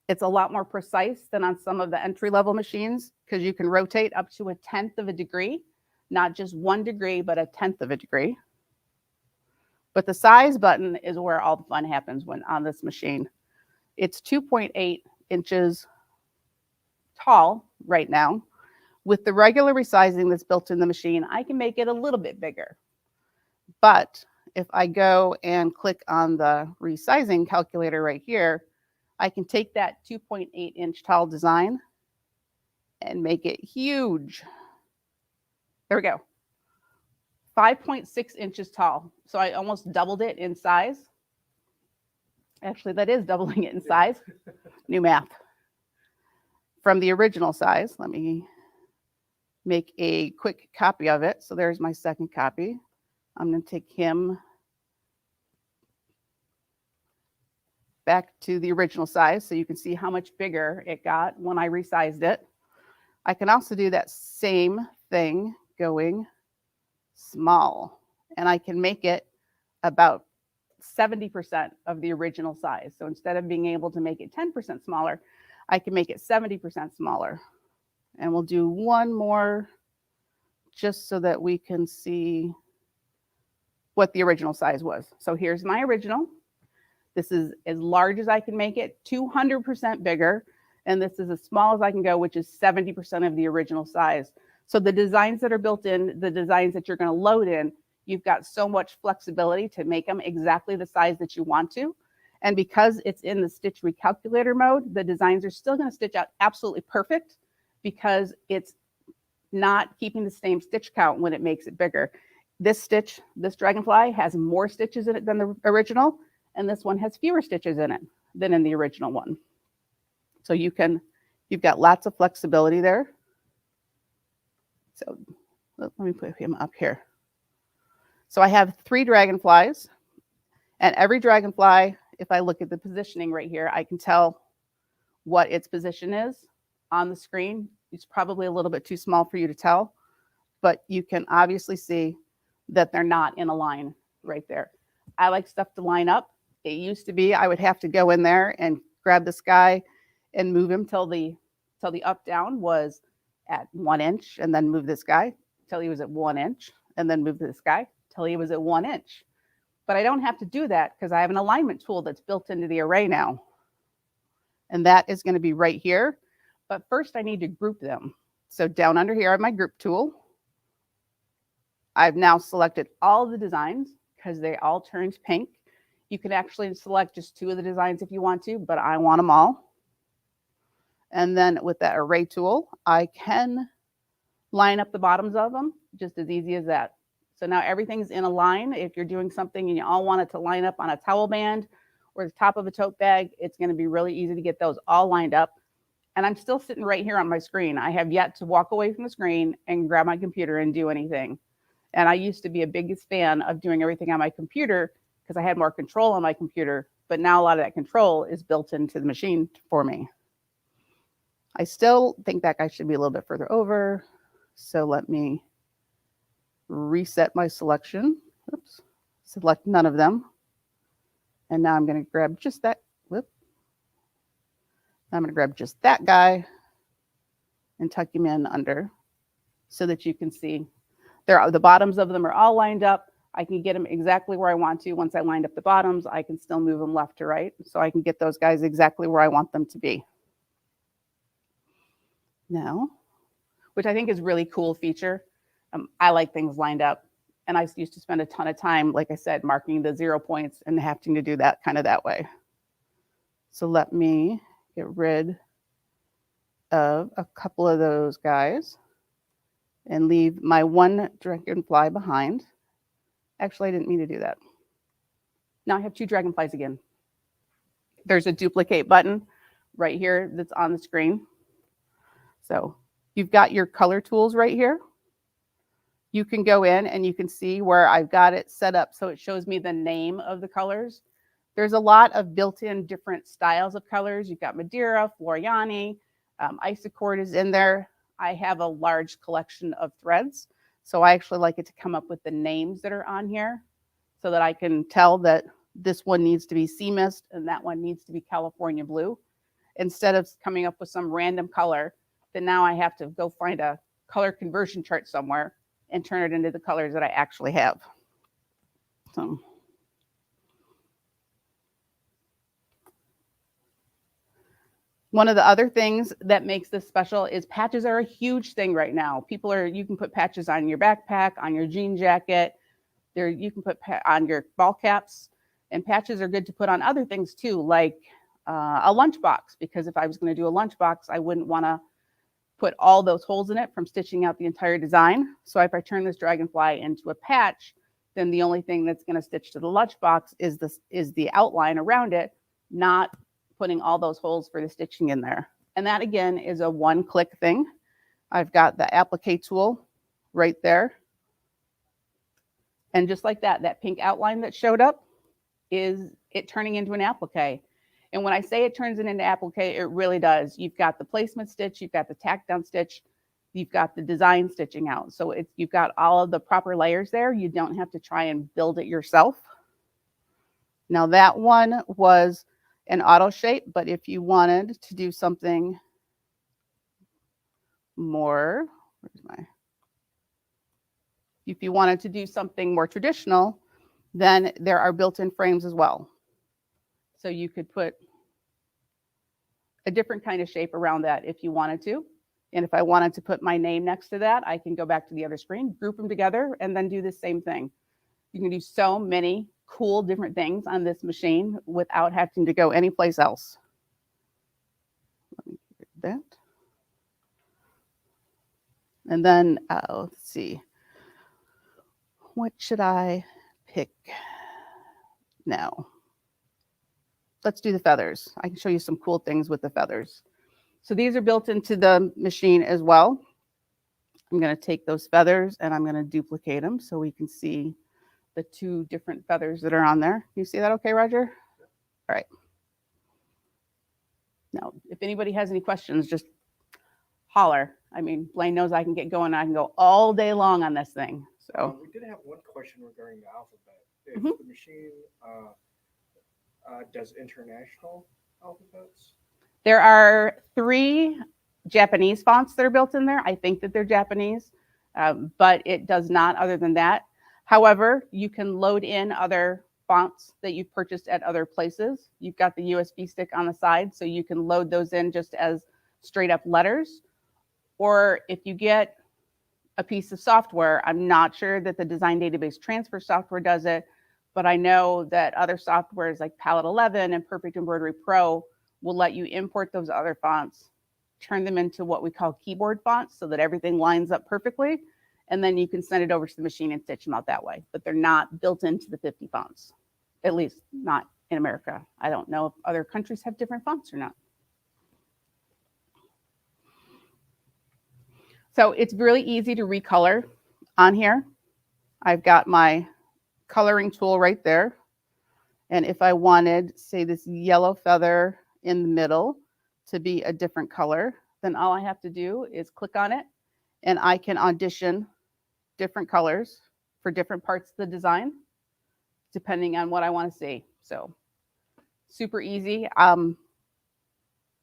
It's a lot more precise than on some of the entry-level machines because you can rotate up to 1/10 of a degree, not just 1 degree, but 1/10 of a degree. But the size button is where all the fun happens when on this machine. It's 2.8 inches tall right now. With the regular resizing that's built in the machine, I can make it a little bit bigger. But if I go and click on the resizing calculator right here, I can take that 2.8 inch tall design and make it huge. There we go. 5.6 inches tall. So I almost doubled it in size. Actually, that is doubling it in size. New math. From the original size, let me make a quick copy of it. So there's my second copy. I'm going to take him back to the original size so you can see how much bigger it got when I resized it. I can also do that same thing going small, and I can make it about 70% of the original size. So instead of being able to make it 10% smaller, I can make it 70% smaller. And we'll do one more just so that we can see what the original size was. So here's my original. This is as large as I can make it, 200% bigger. And this is as small as I can go, which is 70% of the original size. So the designs that are built in, the designs that you're going to load in, you've got so much flexibility to make them exactly the size that you want to. And because it's in the stitch recalculator mode, the designs are still going to stitch out absolutely perfect because it's not keeping the same stitch count when it makes it bigger. This stitch, this dragonfly has more stitches in it than the original, and this one has fewer stitches in it than in the original one. So you've got lots of flexibility there. So let me put him up here. So I have 3 dragonflies, and every dragonfly, if I look at the positioning right here, I can tell what its position is on the screen. It's probably a little bit too small for you to tell, but you can obviously see that they're not in a line right there. I like stuff to line up. It used to be I would have to go in there and grab this guy and move him till the up down was at 1 inch, and then move this guy till he was at 1 inch, and then move this guy till he was at 1 inch. But I don't have to do that because I have an alignment tool that's built into the array now. And that is going to be right here. But first I need to group them. So down under here I have my group tool. I've now selected all the designs because they all turned pink. You can actually select just 2 of the designs if you want to, but I want them all. And then with that array tool, I can line up the bottoms of them just as easy as that. So now everything's in a line. If you're doing something and you all want it to line up on a towel band or the top of a tote bag, it's going to be really easy to get those all lined up. And I'm still sitting right here on my screen. I have yet to walk away from the screen and grab my computer and do anything. And I used to be a biggest fan of doing everything on my computer because I had more control on my computer. But now a lot of that control is built into the machine for me. I still think that guy should be a little bit further over. So let me reset my selection. Oops. Select none of them. And now I'm going to grab just that. Whoop. I'm going to grab just that guy and tuck him in under so that you can see the bottoms of them are all lined up. I can get them exactly where I want to. Once I lined up the bottoms, I can still move them left to right. So I can get those guys exactly where I want them to be. Now, which I think is a really cool feature. I like things lined up. And I used to spend a ton of time, like I said, marking the 0 points and having to do that kind of that way. So let me get rid of a couple of those guys and leave my one dragonfly behind. Actually, I didn't mean to do that. Now I have 2 dragonflies again. There's a duplicate button right here that's on the screen. So you've got your color tools right here. You can go in and you can see where I've got it set up so it shows me the name of the colors. There's a lot of built-in different styles of colors. You've got Madeira, Floriani, Isocord is in there. I have a large collection of threads, so I actually like it to come up with the names that are on here so that I can tell that this one needs to be Sea Mist and that one needs to be California Blue. Instead of coming up with some random color, then now I have to go find a color conversion chart somewhere and turn it into the colors that I actually have. So one of the other things that makes this special is patches are a huge thing right now. You can put patches on your backpack, on your jean jacket. You can put on your ball caps, and patches are good to put on other things too, like a lunchbox, because if I was going to do a lunchbox, I wouldn't want to put all those holes in it from stitching out the entire design. So if I turn this dragonfly into a patch, then the only thing that's going to stitch to the lunchbox is the outline around it, not putting all those holes for the stitching in there. And that again is a one-click thing. I've got the applique tool right there. And just like that, that pink outline that showed up is it turning into an applique. And when I say it turns it into applique, it really does. You've got the placement stitch, you've got the tack down stitch, you've got the design stitching out. So you've got all of the proper layers there. You don't have to try and build it yourself. Now that one was an auto shape, but if you wanted to do something more, if you wanted to do something more traditional, then there are built-in frames as well. So you could put a different kind of shape around that if you wanted to. And if I wanted to put my name next to that, I can go back to the other screen, group them together, and then do the same thing. You can do so many cool different things on this machine without having to go anyplace else. Let me get that. And then, let's see. What should I pick now? Let's do the feathers. I can show you some cool things with the feathers. So these are built into the machine as well. I'm going to take those feathers and I'm going to duplicate them so we can see the 2 different feathers that are on there. Can you see that okay, Roger? All right. Now, if anybody has any questions, just holler. I mean, Blaine knows I can get going. I can go all day long on this thing. So we did have one question regarding the alphabet. If Mhm. the machine does international alphabets? there are 3 Japanese fonts that are built in there. I think that they're Japanese, but it does not other than that. However, you can load in other fonts that you've purchased at other places. You've got the USB stick on the side, so you can load those in just as straight up letters. Or if you get a piece of software, I'm not sure that the design database transfer software does it, but I know that other softwares like Palette 11 and Perfect Embroidery Pro will let you import those other fonts, turn them into what we call keyboard fonts so that everything lines up perfectly. And then you can send it over to the machine and stitch them out that way. But they're not built into the 50 fonts, at least not in America. I don't know if other countries have different fonts or not. So it's really easy to recolor on here. I've got my coloring tool right there. And if I wanted, say, this yellow feather in the middle to be a different color, then all I have to do is click on it and I can audition different colors for different parts of the design, depending on what I want to see. So super easy.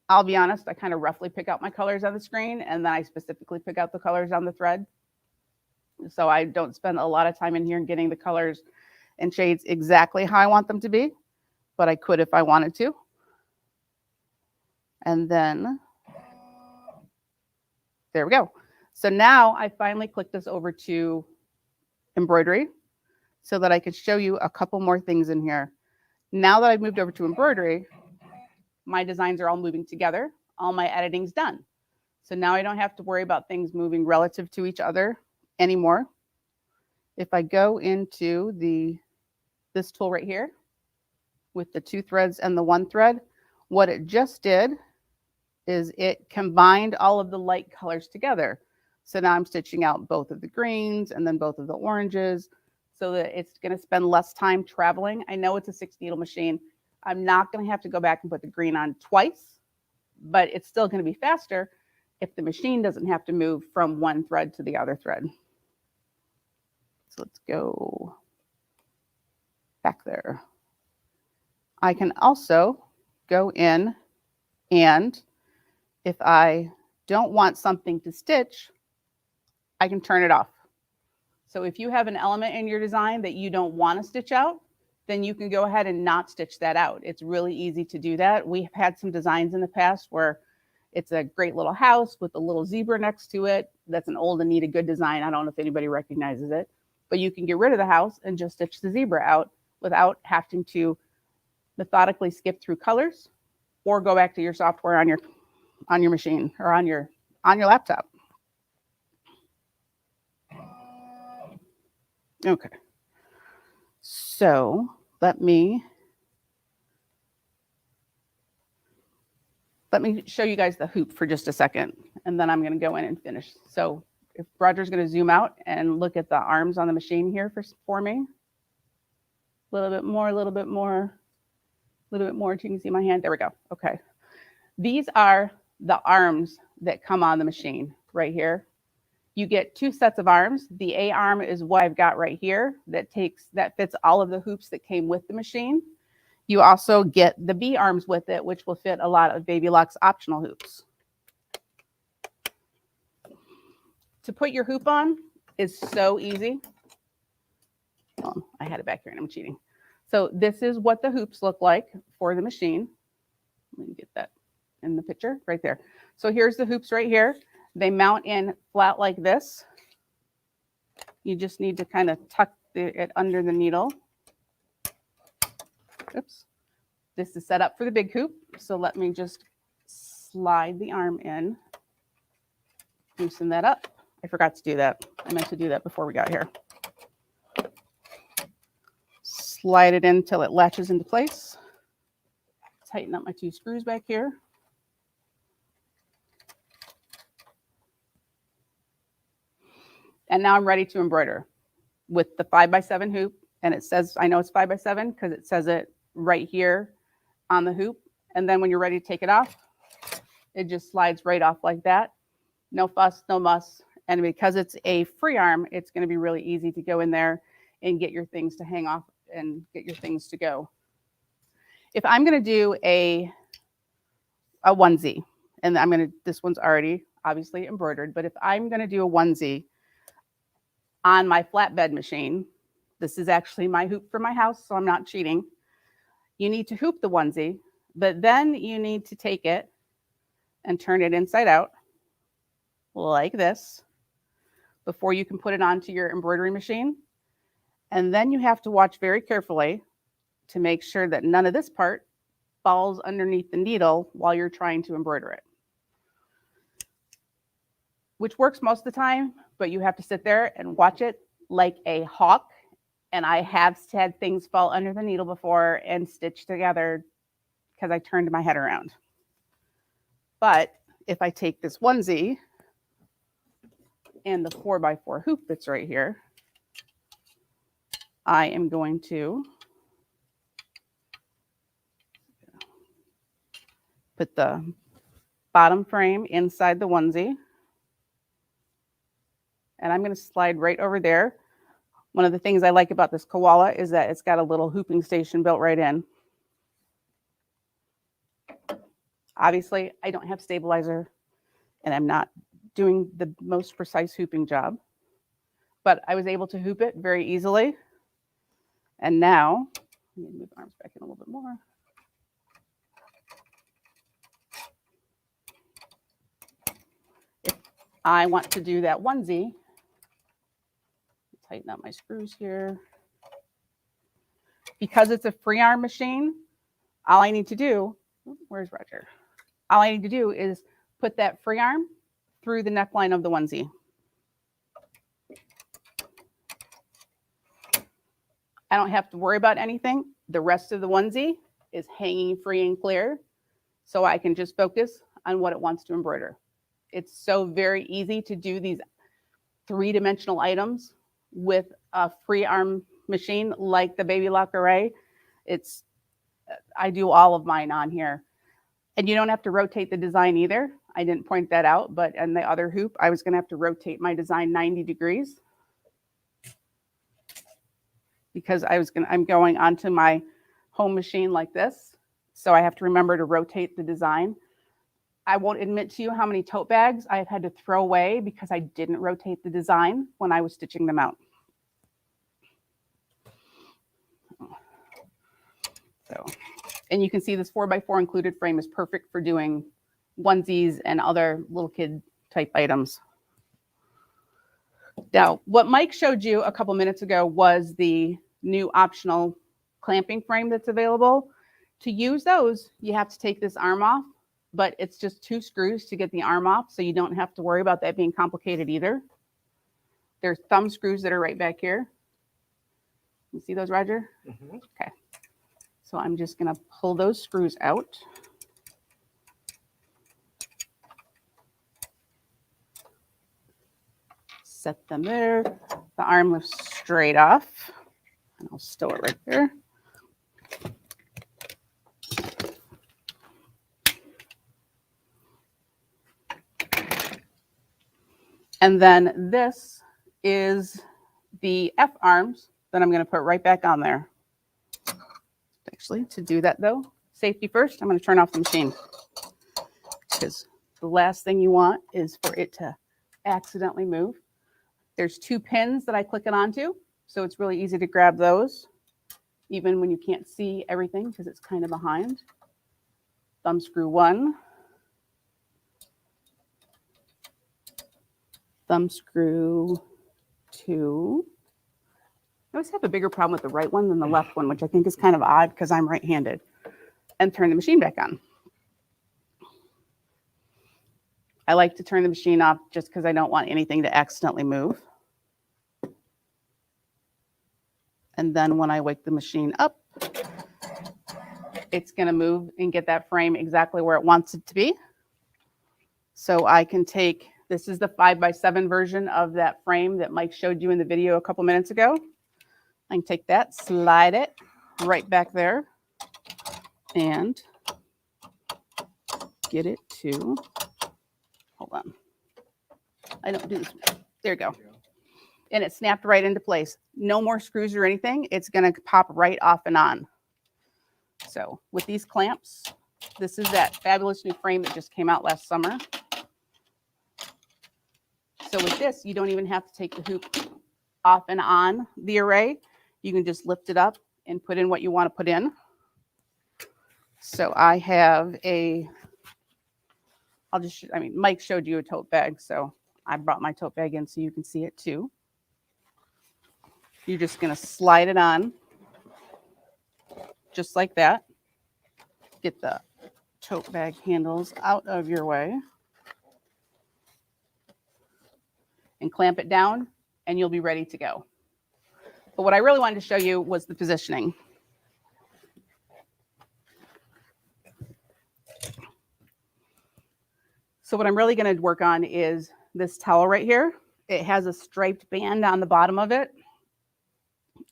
I'll be honest, I kind of roughly pick out my colors on the screen and then I specifically pick out the colors on the thread. So I don't spend a lot of time in here and getting the colors and shades exactly how I want them to be, but I could if I wanted to. And then there we go. So now I finally clicked this over to embroidery so that I could show you a couple more things in here. Now that I've moved over to embroidery, my designs are all moving together. All my editing's done. So now I don't have to worry about things moving relative to each other anymore. If I go into this tool right here with the 2 threads and the 1 thread, what it just did is it combined all of the light colors together. So now I'm stitching out both of the greens and then both of the oranges so that it's going to spend less time traveling. I know it's a 6 needle machine. I'm not going to have to go back and put the green on twice, but it's still going to be faster if the machine doesn't have to move from one thread to the other thread. So let's go back there. I can also go in and if I don't want something to stitch, I can turn it off. So if you have an element in your design that you don't want to stitch out, then you can go ahead and not stitch that out. It's really easy to do that. We've had some designs in the past where it's a great little house with a little zebra next to it. That's an old and needed good design. I don't know if anybody recognizes it, but you can get rid of the house and just stitch the zebra out without having to methodically skip through colors or go back to your software on your machine or on your laptop. Okay. So let me show you guys the hoop for just a second, and then I'm going to go in and finish. So if Roger's going to zoom out and look at the arms on the machine here for me. A little bit more, a little bit more, a little bit more. So you can see my hand. There we go. Okay. These are the arms that come on the machine right here. You get 2 sets of arms. The A arm is what I've got right here that fits all of the hoops that came with the machine. You also get the B arms with it, which will fit a lot of Baby Lock's optional hoops. To put your hoop on is so easy. Oh, I had it back here and I'm cheating. So this is what the hoops look like for the machine. Let me get that in the picture right there. So here's the hoops right here. They mount in flat like this. You just need to kind of tuck it under the needle. Oops. This is set up for the big hoop. So let me just slide the arm in, loosen that up. I forgot to do that. I meant to do that before we got here. Slide it in until it latches into place. Tighten up my 2 screws back here. And now I'm ready to embroider with the 5x7 hoop. And it says, I know it's 5x7 because it says it right here on the hoop. And then when you're ready to take it off, it just slides right off like that. No fuss, no muss. And because it's a free arm, it's going to be really easy to go in there and get your things to hang off and get your things to go. If I'm going to do a onesie, and this one's already obviously embroidered, but if I'm going to do a onesie on my flatbed machine, this is actually my hoop for my house, so I'm not cheating. You need to hoop the onesie, but then you need to take it and turn it inside out like this before you can put it onto your embroidery machine. And then you have to watch very carefully to make sure that none of this part falls underneath the needle while you're trying to embroider it, which works most of the time, but you have to sit there and watch it like a hawk. And I have had things fall under the needle before and stitch together because I turned my head around. But if I take this onesie and the 4x4 hoop that's right here, I am going to put the bottom frame inside the onesie. And I'm going to slide right over there. One of the things I like about this koala is that it's got a little hooping station built right in. Obviously, I don't have stabilizer, and I'm not doing the most precise hooping job, but I was able to hoop it very easily. And now, let me move the arms back in a little bit more. If I want to do that onesie, tighten up my screws here. Because it's a free arm machine, all I need to do, where's Roger? All I need to do is put that free arm through the neckline of the onesie. I don't have to worry about anything. The rest of the onesie is hanging free and clear, so I can just focus on what it wants to embroider. It's so very easy to do these three-dimensional items with a free arm machine like the Baby Lock Array. I do all of mine on here. And you don't have to rotate the design either. I didn't point that out, but in the other hoop, I was going to have to rotate my design 90 degrees because I'm going onto my home machine like this. So I have to remember to rotate the design. I won't admit to you how many tote bags I've had to throw away because I didn't rotate the design when I was stitching them out. So, and you can see this 4x4 included frame is perfect for doing onesies and other little kid type items. Now, what Mike showed you a couple minutes ago was the new optional clamping frame that's available. To use those, you have to take this arm off, but it's just 2 screws to get the arm off, so you don't have to worry about that being complicated either. There's thumb screws that are right back here. You see those, Roger? Mm-hmm. Okay. So I'm just going to pull those screws out. Set them there. The arm lifts straight off. And I'll stow it right there. And then this is the F arms that I'm going to put right back on there. Actually, to do that though, safety first, I'm going to turn off the machine because the last thing you want is for it to accidentally move. There's 2 pins that I click it onto, so it's really easy to grab those, even when you can't see everything because it's kind of behind. Thumb screw 1. Thumb screw 2. I always have a bigger problem with the right one than the left one, which I think is kind of odd because I'm right-handed. And turn the machine back on. I like to turn the machine off just because I don't want anything to accidentally move. And then when I wake the machine up, it's going to move and get that frame exactly where it wants it to be. So I can take, this is the 5x7 version of that frame that Mike showed you in the video a couple minutes ago. I can take that, slide it right back there, and get it to, hold on. I don't do this. There you go. And it snapped right into place. No more screws or anything. It's going to pop right off and on. So with these clamps, this is that fabulous new frame that just came out last summer. So with this, you don't even have to take the hoop off and on the array. You can just lift it up and put in what you want to put in. So I have Mike showed you a tote bag, so I brought my tote bag in so you can see it too. You're just going to slide it on just like that. Get the tote bag handles out of your way and clamp it down, and you'll be ready to go. But what I really wanted to show you was the positioning. So what I'm really going to work on is this towel right here. It has a striped band on the bottom of it.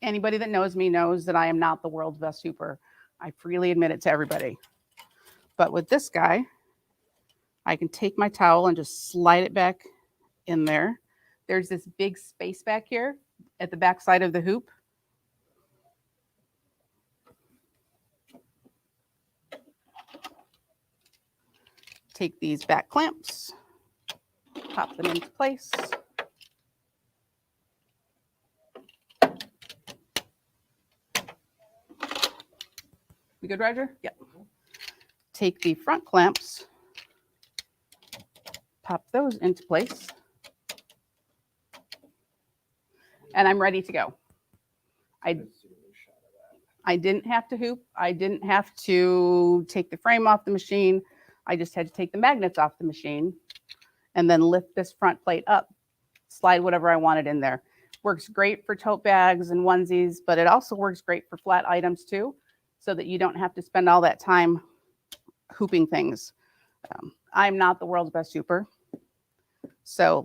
Anybody that knows me knows that I am not the world's best hooper. I freely admit it to everybody. But with this guy, I can take my towel and just slide it back in there. There's this big space back here at the back side of the hoop. Take these back clamps, pop them into place. We good, Roger? Yep. Take the front clamps, pop those into place, and I'm ready to go. I didn't have to hoop. I didn't have to take the frame off the machine. I just had to take the magnets off the machine and then lift this front plate up, slide whatever I wanted in there. Works great for tote bags and onesies, but it also works great for flat items too, so that you don't have to spend all that time hooping things. I'm not the world's best hooper. So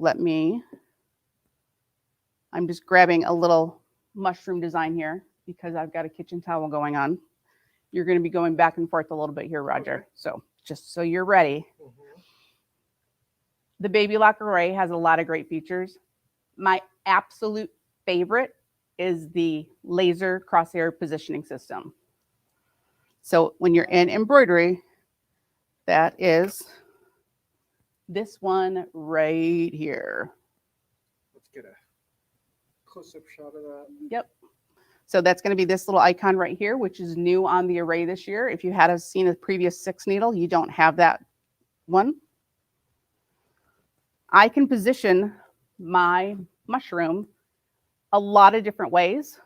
I'm just grabbing a little mushroom design here because I've got a kitchen towel going on. You're going to be going back and forth a little bit here, Roger. Okay. So just so you're ready. Mm-hmm. The Baby Lock Array has a lot of great features. My absolute favorite is the laser crosshair positioning system. So when you're in embroidery, that is this one right here. Let's get a close-up shot of that. Yep. So that's going to be this little icon right here, which is new on the array this year. If you had seen a previous 6 needle, you don't have that one. I can position my mushroom a lot of different ways,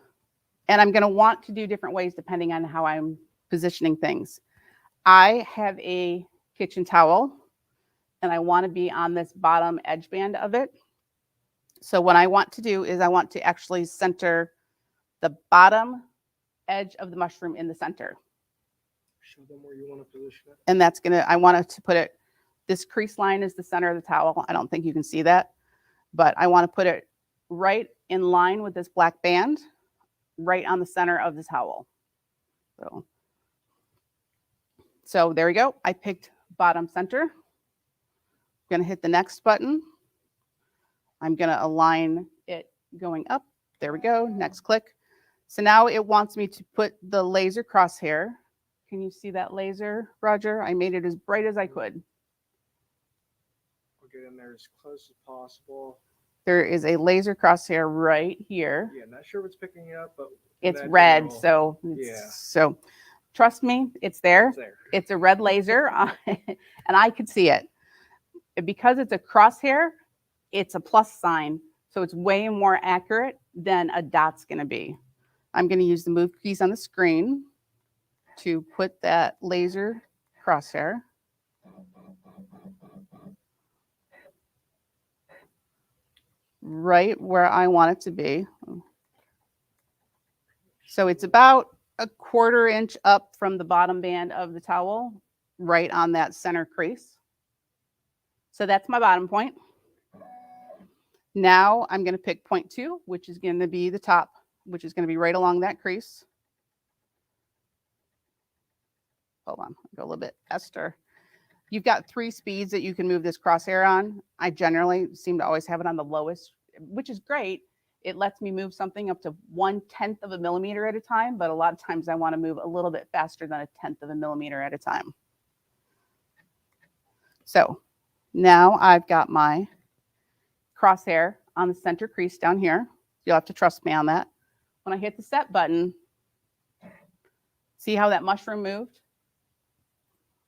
and I'm going to want to do different ways depending on how I'm positioning things. I have a kitchen towel, and I want to be on this bottom edge band of it. So what I want to do is I want to actually center the bottom edge of the mushroom in the center. Show them where you want to position it. And that's going to, I want to put it, this crease line is the center of the towel. I don't think you can see that, but I want to put it right in line with this black band, right on the center of the towel. So there we go. I picked bottom center. I'm going to hit the next button. I'm going to align it going up. There we go. Next click. So now it wants me to put the laser crosshair. Can you see that laser, Roger? I made it as bright as I could. We'll get in there as close as possible. There is a laser crosshair right here. Yeah, not sure what's picking it up, but it's red. So trust me, it's there. It's there. It's a red laser, and I could see it. Because it's a crosshair, it's a plus sign. So it's way more accurate than a dot's going to be. I'm going to use the move keys on the screen to put that laser crosshair. Right where I want it to be. So it's about a 1/4 inch up from the bottom band of the towel, right on that center crease. So that's my bottom point. Now I'm going to pick point 2, which is going to be the top, which is going to be right along that crease. Hold on, go a little bit faster. You've got 3 speeds that you can move this crosshair on. I generally seem to always have it on the lowest, which is great. It lets me move something up to 1/10 of a millimeter at a time, but a lot of times I want to move a little bit faster than 1/10 of a millimeter at a time. So now I've got my crosshair on the center crease down here. You'll have to trust me on that. When I hit the set button, see how that mushroom moved?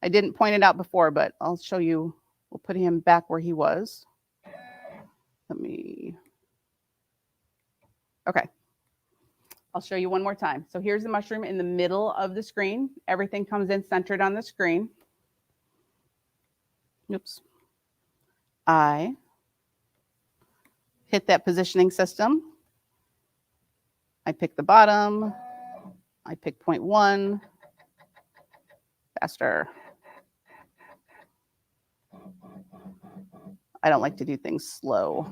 I didn't point it out before, but I'll show you. We'll put him back where he was. Okay. I'll show you one more time. So here's the mushroom in the middle of the screen. Everything comes in centered on the screen. Oops. I hit that positioning system. I pick the bottom. I pick 0.1. Faster. I don't like to do things slow.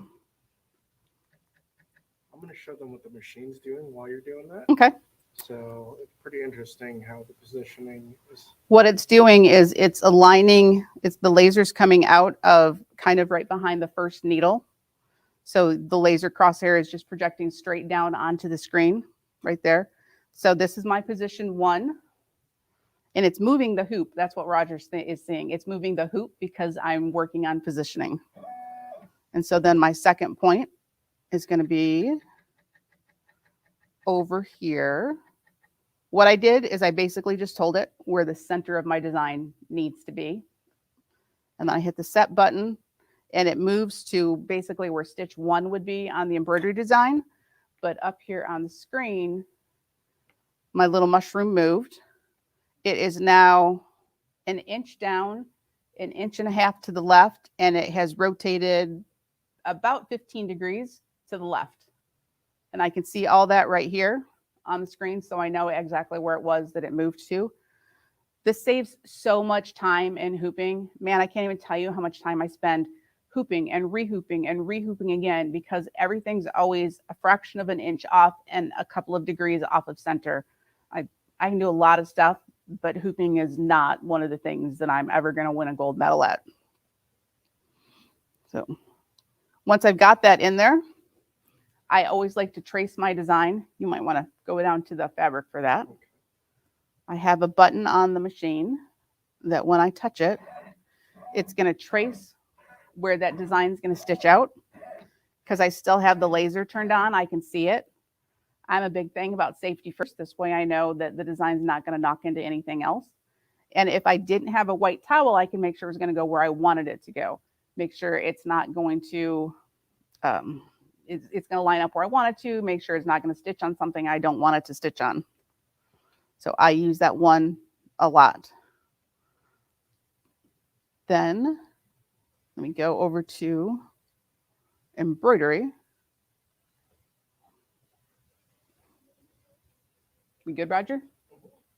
I'm going to show them what the machine's doing while you're doing that. Okay. So it's pretty interesting how the positioning is. What it's doing is it's aligning, it's the laser's coming out of kind of right behind the first needle. So the laser crosshair is just projecting straight down onto the screen right there. So this is my position 1. And it's moving the hoop. That's what Roger is seeing. It's moving the hoop because I'm working on positioning. And so then my second point is going to be over here. What I did is I basically just told it where the center of my design needs to be. And then I hit the set button and it moves to basically where stitch 1 would be on the embroidery design. But up here on the screen, my little mushroom moved. It is now 1 inch down, 1.5 inches to the left, and it has rotated about 15 degrees to the left. And I can see all that right here on the screen, so I know exactly where it was that it moved to. This saves so much time in hooping. Man, I can't even tell you how much time I spend hooping and rehooping again, because everything's always a fraction of an inch off and a couple of degrees off of center. I can do a lot of stuff, but hooping is not one of the things that I'm ever going to win a gold medal at. So once I've got that in there, I always like to trace my design. You might want to go down to the fabric for that. I have a button on the machine that when I touch it, it's going to trace where that design is going to stitch out. Because I still have the laser turned on, I can see it. I'm a big thing about safety first. This way I know that the design's not going to knock into anything else. And if I didn't have a white towel, I can make sure it's going to go where I wanted it to go. Make sure it's not going to, it's going to line up where I want it to. Make sure it's not going to stitch on something I don't want it to stitch on. So I use that one a lot. Then let me go over to embroidery. We good, Roger?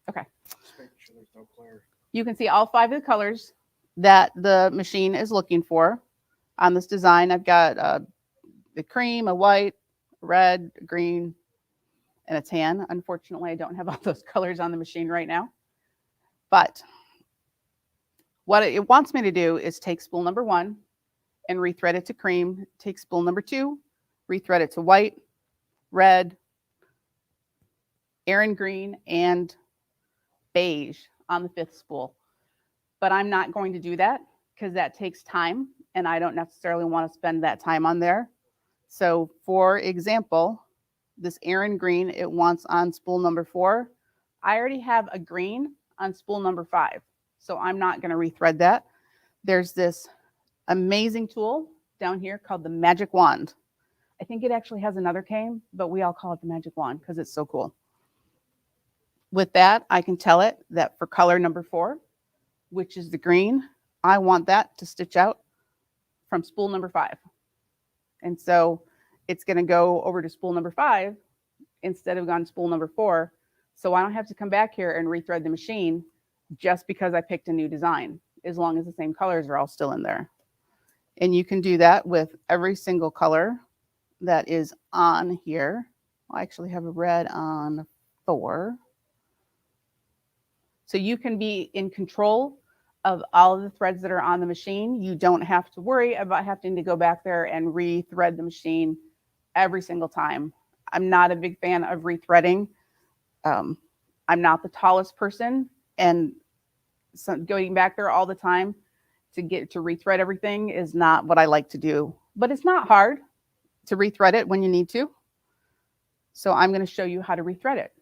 Okay. Just making sure there's no glare. You can see all 5 of the colors that the machine is looking for on this design. I've got the cream, a white, a red, a green, and a tan. Unfortunately, I don't have all those colors on the machine right now. But what it wants me to do is take spool number 1 and rethread it to cream, take spool number 2, rethread it to white, red, Aaron green, and beige on the 5th spool. But I'm not going to do that because that takes time and I don't necessarily want to spend that time on there. So for example, this Aaron green, it wants on spool number 4. I already have a green on spool number 5, so I'm not going to rethread that. There's this amazing tool down here called the Magic Wand. I think it actually has another name, but we all call it the Magic Wand because it's so cool. With that, I can tell it that for color number 4, which is the green, I want that to stitch out from spool number 5. And so it's going to go over to spool number 5 instead of on spool number 4. So I don't have to come back here and rethread the machine just because I picked a new design, as long as the same colors are all still in there. And you can do that with every single color that is on here. I actually have a red on 4. So you can be in control of all of the threads that are on the machine. You don't have to worry about having to go back there and re-thread the machine every single time. I'm not a big fan of rethreading. I'm not the tallest person, and so going back there all the time to rethread everything is not what I like to do. But it's not hard to rethread it when you need to. So I'm going to show you how to rethread it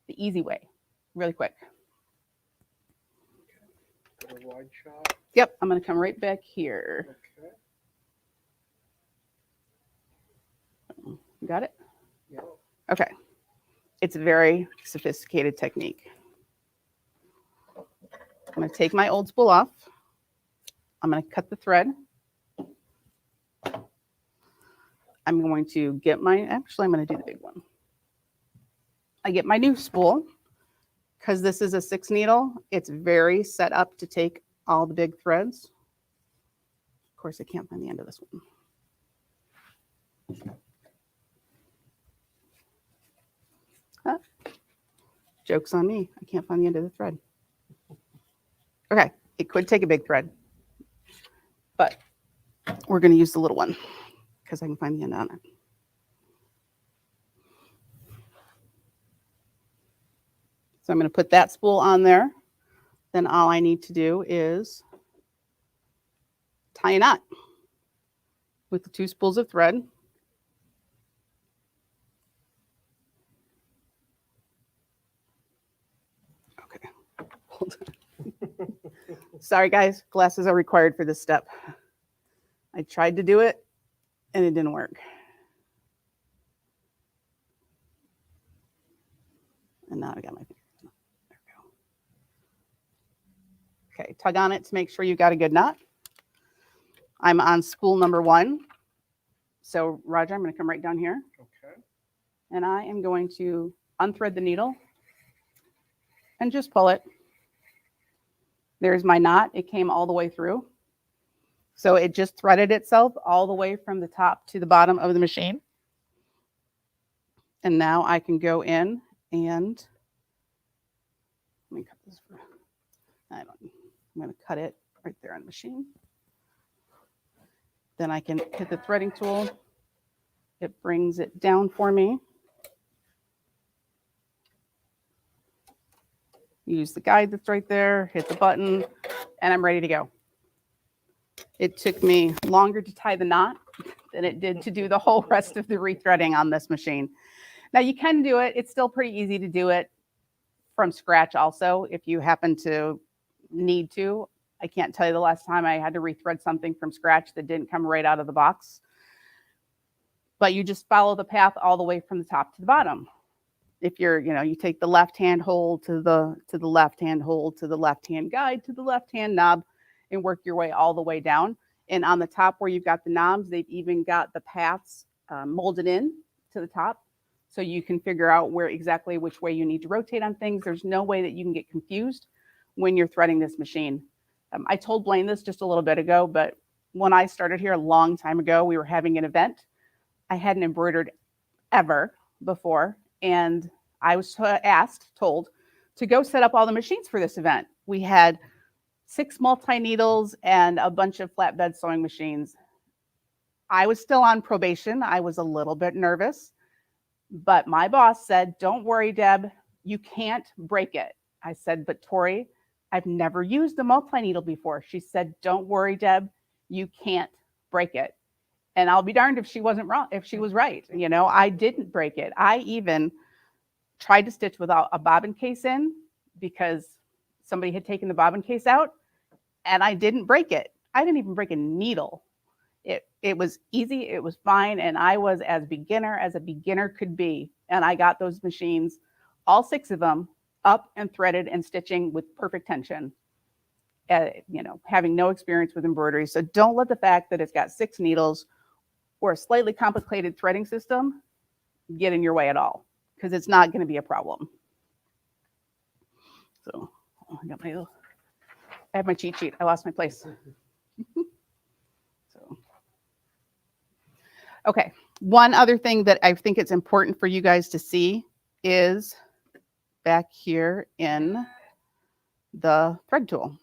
the easy way, really quick. Put a wide shot. Yep, I'm going to come right back here. Okay. You got it? Yeah. Okay. It's a very sophisticated technique. I'm going to take my old spool off. I'm going to cut the thread. I'm going to get actually, I'm going to do the big one. I get my new spool. Because this is a 6 needle, it's very set up to take all the big threads. Of course, I can't find the end of this one. Huh. Joke's on me. I can't find the end of the thread. Okay, it could take a big thread, but we're going to use the little one because I can find the end on it. So I'm going to put that spool on there. Then all I need to do is tie a knot with the 2 spools of thread. Okay, hold on. Sorry guys, glasses are required for this step. I tried to do it and it didn't work. And now I got my finger. Okay, tug on it to make sure you got a good knot. I'm on spool number 1. So Roger, I'm going to come right down here. Okay. And I am going to unthread the needle and just pull it. There's my knot. It came all the way through. So it just threaded itself all the way from the top to the bottom of the machine. And now I can go in and let me cut this for, I'm going to cut it right there on the machine. Then I can hit the threading tool. It brings it down for me. Use the guide that's right there, hit the button, and I'm ready to go. It took me longer to tie the knot than it did to do the whole rest of the rethreading on this machine. Now you can do it. It's still pretty easy to do it from scratch also if you happen to need to. I can't tell you the last time I had to rethread something from scratch that didn't come right out of the box. But you just follow the path all the way from the top to the bottom. If you're, you take the left hand hold to the left hand hold to the left hand guide to the left hand knob and work your way all the way down. And on the top where you've got the knobs, they've even got the paths molded in to the top. So you can figure out exactly which way you need to rotate on things. There's no way that you can get confused when you're threading this machine. I told Blaine this just a little bit ago, but when I started here a long time ago, we were having an event. I hadn't embroidered ever before. And I was told to go set up all the machines for this event. We had 6 multi-needles and a bunch of flatbed sewing machines. I was still on probation. I was a little bit nervous, but my boss said, "Don't worry, Deb, you can't break it." I said, "But Tori, I've never used a multi-needle before." She said, "Don't worry, Deb, you can't break it." And I'll be darned if she wasn't wrong, if she was right. I didn't break it. I even tried to stitch without a bobbin case in because somebody had taken the bobbin case out, and I didn't break it. I didn't even break a needle. It was easy, it was fine, and I was as a beginner could be. And I got those machines, all 6 of them, up and threaded and stitching with perfect tension. Having no experience with embroidery. So don't let the fact that it's got 6 needles or a slightly complicated threading system get in your way at all, because it's not going to be a problem. So I have my cheat sheet. I lost my place. Okay. One other thing that I think it's important for you guys to see is back here in the thread tool.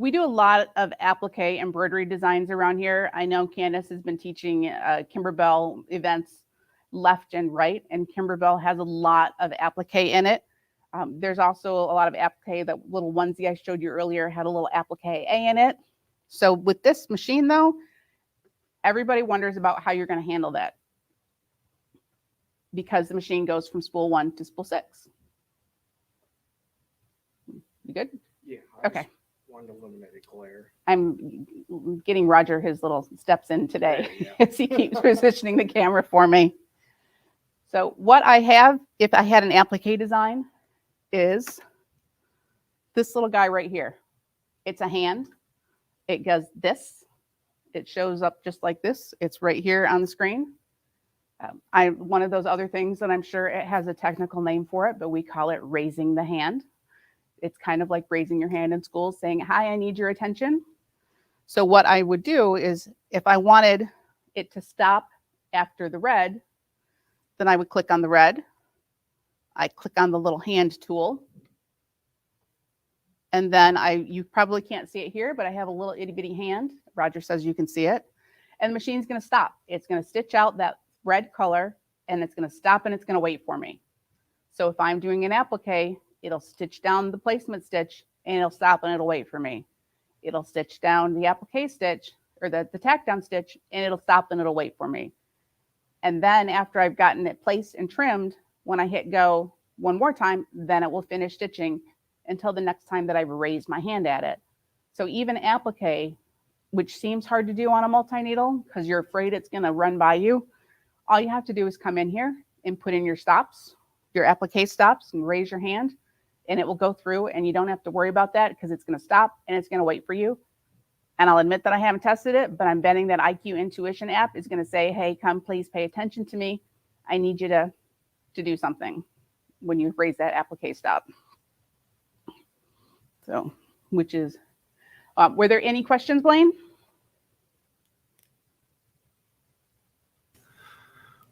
We do a lot of applique embroidery designs around here. I know Candace has been teaching Kimberbell events left and right, and Kimberbell has a lot of applique in it. There's also a lot of applique. That little onesie I showed you earlier had a little applique A in it. So with this machine though, everybody wonders about how you're going to handle that, because the machine goes from spool 1 to spool 6. You good? Yeah. Okay. Wanted to eliminate a glare. I'm getting Roger his little steps in today Yeah. as he keeps positioning the camera for me. So what I have, if I had an applique design, is this little guy right here. It's a hand. It does this. It shows up just like this. It's right here on the screen. One of those other things that I'm sure it has a technical name for it, but we call it raising the hand. It's kind of like raising your hand in school, saying, hi, I need your attention. So what I would do is, if I wanted it to stop after the red, then I would click on the red. I click on the little hand tool. And then you probably can't see it here, but I have a little itty bitty hand. Roger says you can see it. And the machine's going to stop. It's going to stitch out that red color, and it's going to stop, and it's going to wait for me. So if I'm doing an applique, it'll stitch down the placement stitch, and it'll stop, and it'll wait for me. It'll stitch down the applique stitch, or the tack down stitch, and it'll stop, and it'll wait for me. And then after I've gotten it placed and trimmed, when I hit go one more time, then it will finish stitching until the next time that I've raised my hand at it. So even applique, which seems hard to do on a multi-needle because you're afraid it's going to run by you, all you have to do is come in here and put in your stops, your applique stops, and raise your hand, and it will go through, and you don't have to worry about that because it's going to stop and it's going to wait for you. And I'll admit that I haven't tested it, but I'm betting that IQ Intuition app is going to say, hey, come please pay attention to me. I need you to do something when you raise that applique stop. So, which is, were there any questions, Blaine?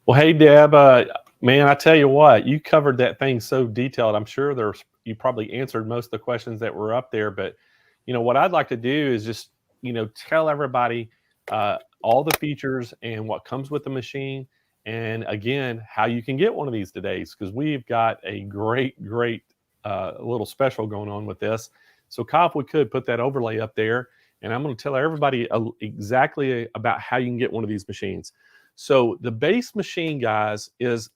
Well, hey, Deb, man, I tell you what, you covered that thing so detailed. I'm sure you probably answered most of the questions that were up there, but what I'd like to do is just, tell everybody all the features and what comes with the machine. And again, how you can get one of these today, because we've got a great little special going on with this. So Kyle, if we could put that overlay up there, and I'm going to tell everybody exactly about how you can get one of these machines. So the base machine, guys, is,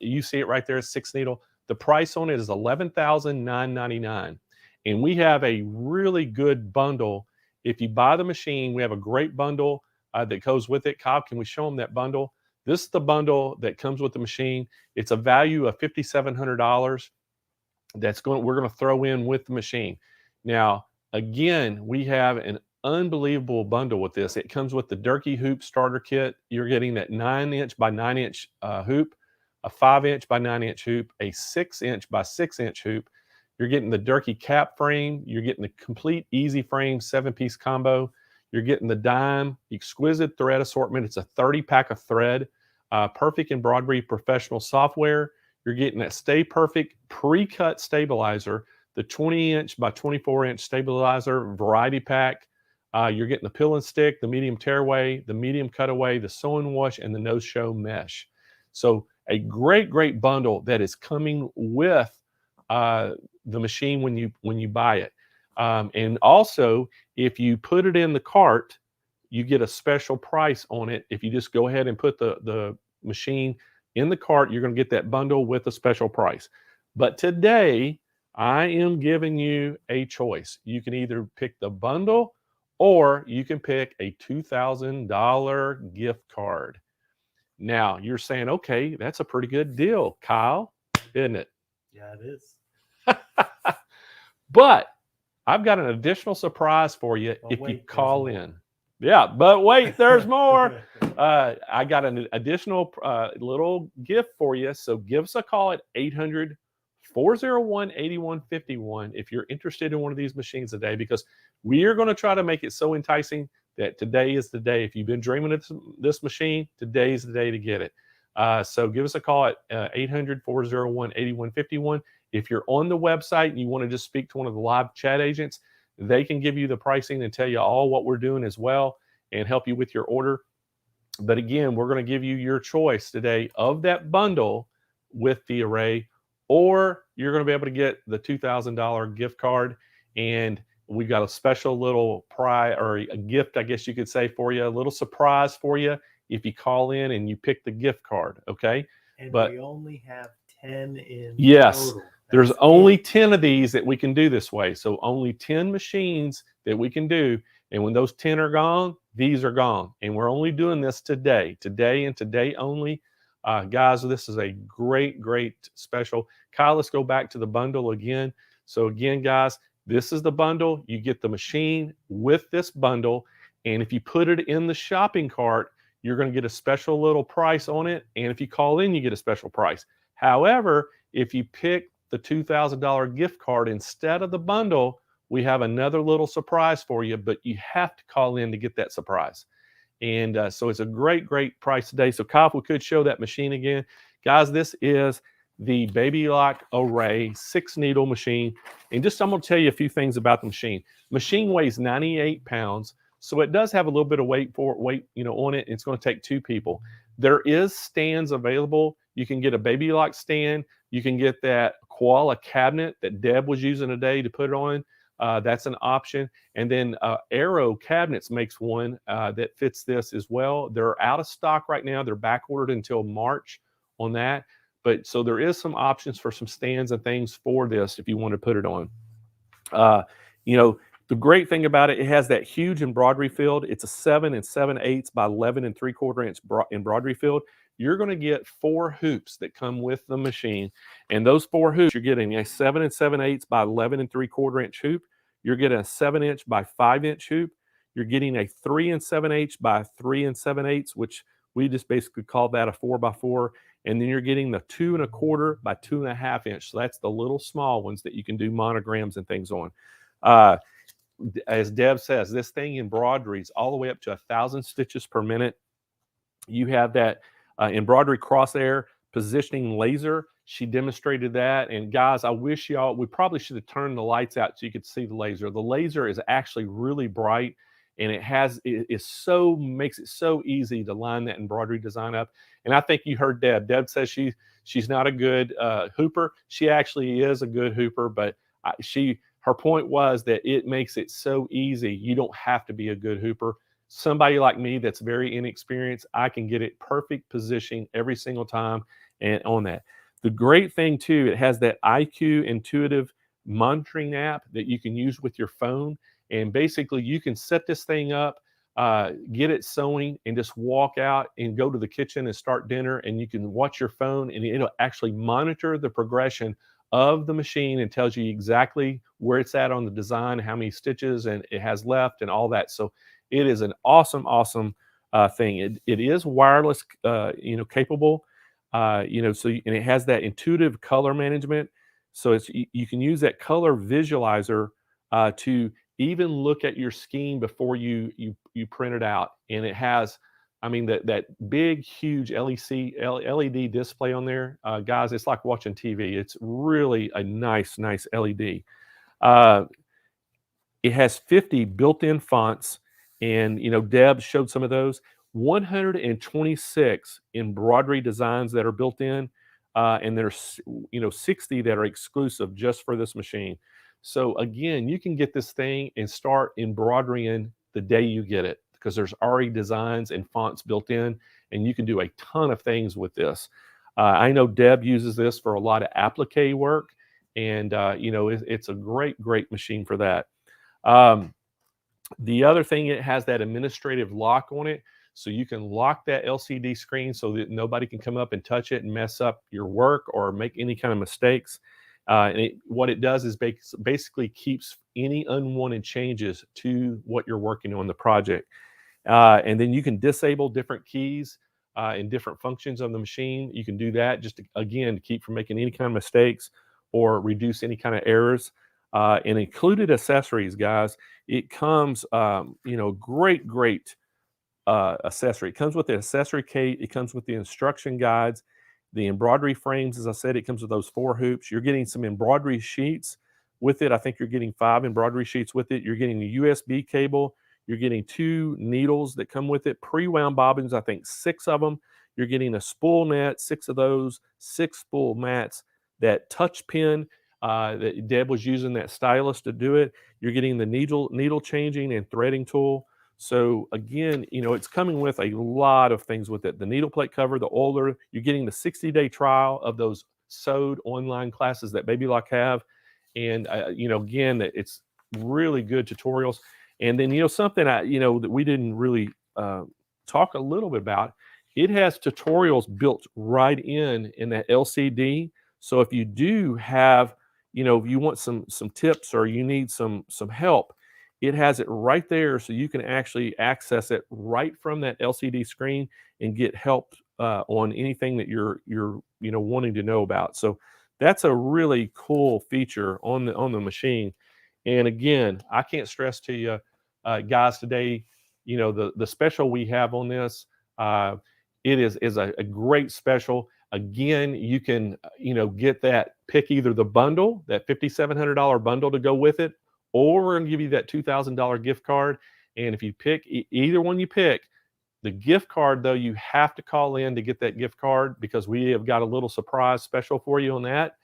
you see it right there, 6 needle. The price on it is $11,999. And we have a really good bundle. If you buy the machine, we have a great bundle that goes with it. Kyle, can we show them that bundle? This is the bundle that comes with the machine. It's a value of $5,700 we're going to throw in with the machine. Now, again, we have an unbelievable bundle with this. It comes with the Durkee hoop starter kit. You're getting that 9-inch by 9-inch hoop, a 5-inch by 9-inch hoop, a 6-inch by 6-inch hoop. You're getting the Durkee cap frame. You're getting the complete easy frame 7-piece combo. You're getting the dime, exquisite thread assortment. It's a 30-pack of thread, perfect embroidery professional software. You're getting that Stay Perfect pre-cut stabilizer, the 20-inch by 24-inch stabilizer variety pack. You're getting the pill and stick, the medium tearaway, the medium cutaway, the sewing wash, and the no-show mesh. So a great bundle that is coming with the machine when you buy it. And also, if you put it in the cart, you get a special price on it. If you just go ahead and put the machine in the cart, you're going to get that bundle with a special price. But today, I am giving you a choice. You can either pick the bundle, or you can pick a $2,000 gift card. Now, you're saying, okay, that's a pretty good deal, Kyle, isn't it? Yeah, it is. But I've got an additional surprise for you if you call in. Yeah, but wait, there's more. I got an additional little gift for you. So give us a call at 800-401-8151 if you're interested in one of these machines today, because we are going to try to make it so enticing that today is the day. If you've been dreaming of this machine, today is the day to get it. So give us a call at 800-401-8151. If you're on the website and you want to just speak to one of the live chat agents, They can give you the pricing and tell you all what we're doing as well and help you with your order. But again, we're going to give you your choice today of that bundle with the array, or you're going to be able to get the $2,000 gift card. And we've got a special little prize, or a gift, I guess you could say, for you, a little surprise for you if you call in and you pick the gift card. Okay. And but we only have 10 in yes, total. there's That's only it. 10 of these that we can do this way. So only 10 machines that we can do. And when those 10 are gone, these are gone. And we're only doing this today and today only. Guys, this is a great, great special. Kyle, let's go back to the bundle again. So again, guys, this is the bundle. You get the machine with this bundle. And if you put it in the shopping cart, you're going to get a special little price on it. And if you call in, you get a special price. However, if you pick the $2,000 gift card instead of the bundle, we have another little surprise for you, but you have to call in to get that surprise. And so it's a great, great price today. So Kyle, if we could show that machine again. Guys, this is the Baby Lock Array 6 needle machine. And just I'm going to tell you a few things about the machine. Machine weighs 98 pounds. So it does have a little bit of weight on it. It's going to take 2 people. There is stands available. You can get a Baby Lock stand. You can get that koala cabinet that Deb was using today to put it on. That's an option. And then Arrow Cabinets makes one that fits this as well. They're out of stock right now. They're back ordered until March on that. But so there is some options for some stands and things for this if you want to put it on. The great thing about it, it has that huge embroidery field. It's a 7 7/8 by 11 3/4 inch embroidery field. You're going to get 4 hoops that come with the machine. And those 4 hoops, you're getting a 7 7/8 by 11 3/4 inch hoop. You're getting a 7-inch by 5-inch hoop. You're getting a 3 7/8 by 3 7/8, which we just basically call that a 4x4. And then you're getting the 2 1/4 by 2 1/2 inch. So that's the little small ones that you can do monograms and things on. As Deb says, this thing embroideries all the way up to 1,000 stitches per minute. You have that embroidery crosshair positioning laser. She demonstrated that. And guys, I wish we probably should have turned the lights out so you could see the laser. The laser is actually really bright, and makes it so easy to line that embroidery design up. And I think you heard Deb. Deb says she's not a good hooper. She actually is a good hooper, but her point was that it makes it so easy. You don't have to be a good hooper. Somebody like me that's very inexperienced, I can get it perfect positioning every single time and on that. The great thing too, it has that IQ intuitive monitoring app that you can use with your phone. And basically you can set this thing up, get it sewing, and just walk out and go to the kitchen and start dinner. And you can watch your phone and it'll actually monitor the progression of the machine and tells you exactly where it's at on the design, how many stitches and it has left and all that. So it is an awesome, awesome thing. It is wireless, capable, and it has that intuitive color management. So you can use that color visualizer to even look at your scheme before you print it out. And it has, that big, huge LED display on there, guys. It's like watching TV. It's really a nice LED. It has 50 built-in fonts, and Deb showed some of those. 126 embroidery designs that are built in, and there's 60 that are exclusive just for this machine. So again, you can get this thing and start embroidering the day you get it, because there's already designs and fonts built in, and you can do a ton of things with this. I know Deb uses this for a lot of applique work, and it's a great machine for that. The other thing, it has that administrative lock on it, so you can lock that LCD screen so that nobody can come up and touch it and mess up your work or make any kind of mistakes. What it does is basically keeps any unwanted changes to what you're working on the project. And then you can disable different keys and different functions on the machine. You can do that just to keep from making any kind of mistakes or reduce any kind of errors. And included accessories, guys, it comes, great accessory. It comes with the accessory case. It comes with the instruction guides, the embroidery frames. As I said, it comes with those 4 hoops. You're getting some embroidery sheets with it. I think you're getting 5 embroidery sheets with it. You're getting the USB cable. You're getting 2 needles that come with it, pre-wound bobbins, I think 6 of them. You're getting a spool net, 6 of those, 6 spool mats, that touch pin that Deb was using, that stylus to do it. You're getting the needle changing and threading tool. So again, it's coming with a lot of things with it. The needle plate cover, the oiler, you're getting the 60-day trial of those sewed online classes that Baby Lock have. And, again, it's really good tutorials. And then, something that we didn't really talk a little bit about, it has tutorials built right in that LCD. So if you do have, if you want some tips or you need some help, it has it right there, so you can actually access it right from that LCD screen and get help on anything that you're wanting to know about. So that's a really cool feature on the machine. And again, I can't stress to you guys today, the special we have on this, it is a great special. Again, you can get that, pick either the bundle, that $5,700 bundle to go with it, or we're going to give you that $2,000 gift card. And if you pick either one you pick, the gift card, though, you have to call in to get that gift card, because we have got a little surprise special for you on that.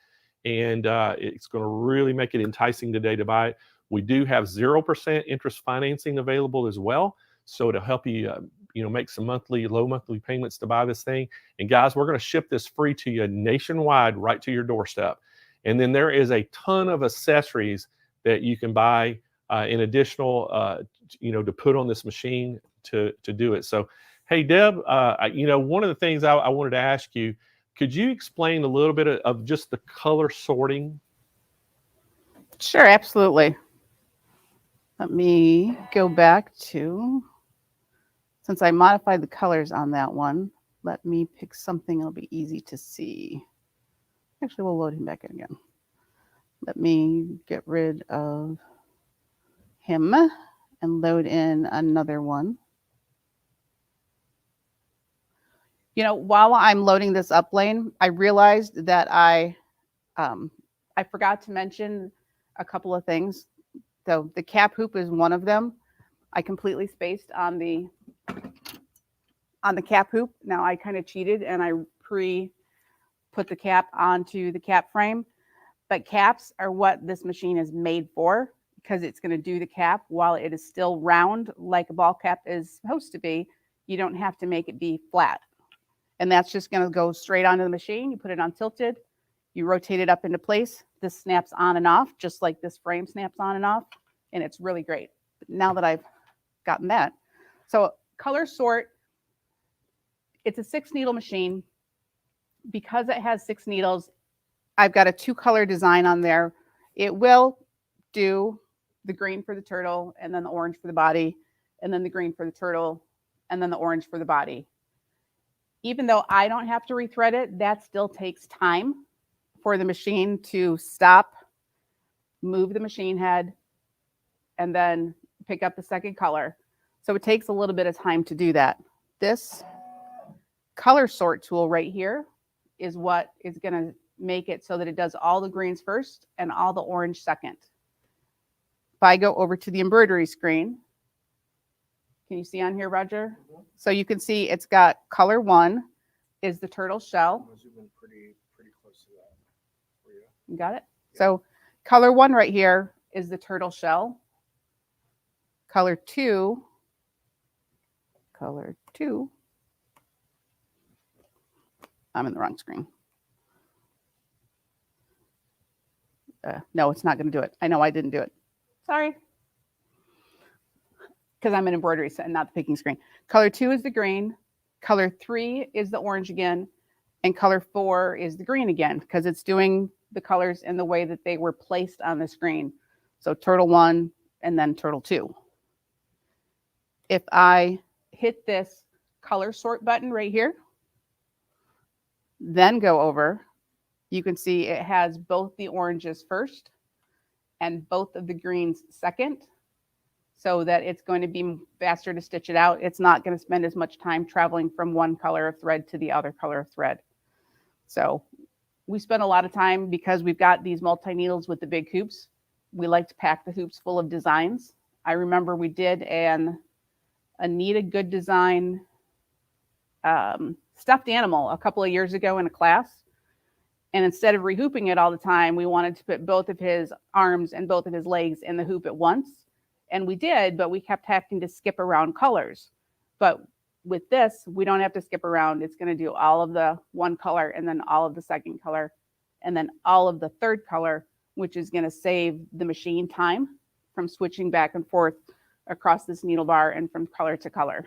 And it's going to really make it enticing today to buy it. We do have 0% interest financing available as well. So to help you, make some low monthly payments to buy this thing. And guys, we're going to ship this free to you nationwide, right to your doorstep. And then there is a ton of accessories that you can buy in additional, to put on this machine to do it. So, hey, Deb, one of the things I wanted to ask you, could you explain a little bit of just the color sorting? Sure, absolutely. Let me go back to, since I modified the colors on that one, let me pick something that'll be easy to see. Actually, we'll load him back in again. Let me get rid of him and load in another one. While I'm loading this up, Blaine, I realized that I forgot to mention a couple of things. So the cap hoop is one of them. I completely spaced on the cap hoop. Now I kind of cheated and I put the cap onto the cap frame. But caps are what this machine is made for, because it's going to do the cap while it is still round like a ball cap is supposed to be. You don't have to make it be flat. And that's just going to go straight onto the machine. You put it on tilted, you rotate it up into place. This snaps on and off, just like this frame snaps on and off. And it's really great. But now that I've gotten that. So color sort, it's a 6 needle machine. Because it has 6 needles, I've got a 2-color design on there. It will do the green for the turtle, and then the orange for the body, and then the green for the turtle, and then the orange for the body. Even though I don't have to rethread it, that still takes time for the machine to stop, move the machine head, and then pick up the second color. So it takes a little bit of time to do that. This color sort tool right here is what is going to make it so that it does all the greens first and all the orange second. If I go over to the embroidery screen, can you see on here, Roger? Mm-hmm. So you can see it's got color 1 is the turtle shell. I'm zooming pretty close to that for you. You got it? Yeah. So color 1 right here is the turtle shell. Color 2, I'm in the wrong screen. No, it's not going to do it. I know I didn't do it. Sorry. Because I'm in embroidery and not the picking screen. Color 2 is the green. Color 3 is the orange again. And color 4 is the green again, because it's doing the colors in the way that they were placed on the screen. So turtle 1 and then turtle 2. If I hit this color sort button right here, then go over, you can see it has both the oranges first and both of the greens second, so that it's going to be faster to stitch it out. It's not going to spend as much time traveling from one color of thread to the other color of thread. So we spend a lot of time, because we've got these multi-needles with the big hoops, We like to pack the hoops full of designs. I remember we did an Anita Good Design stuffed animal a couple of years ago in a class. And instead of rehooping it all the time, we wanted to put both of his arms and both of his legs in the hoop at once. And we did, but we kept having to skip around colors. But with this, we don't have to skip around. It's going to do all of the one color and then all of the second color and then all of the third color, which is going to save the machine time from switching back and forth across this needle bar and from color to color.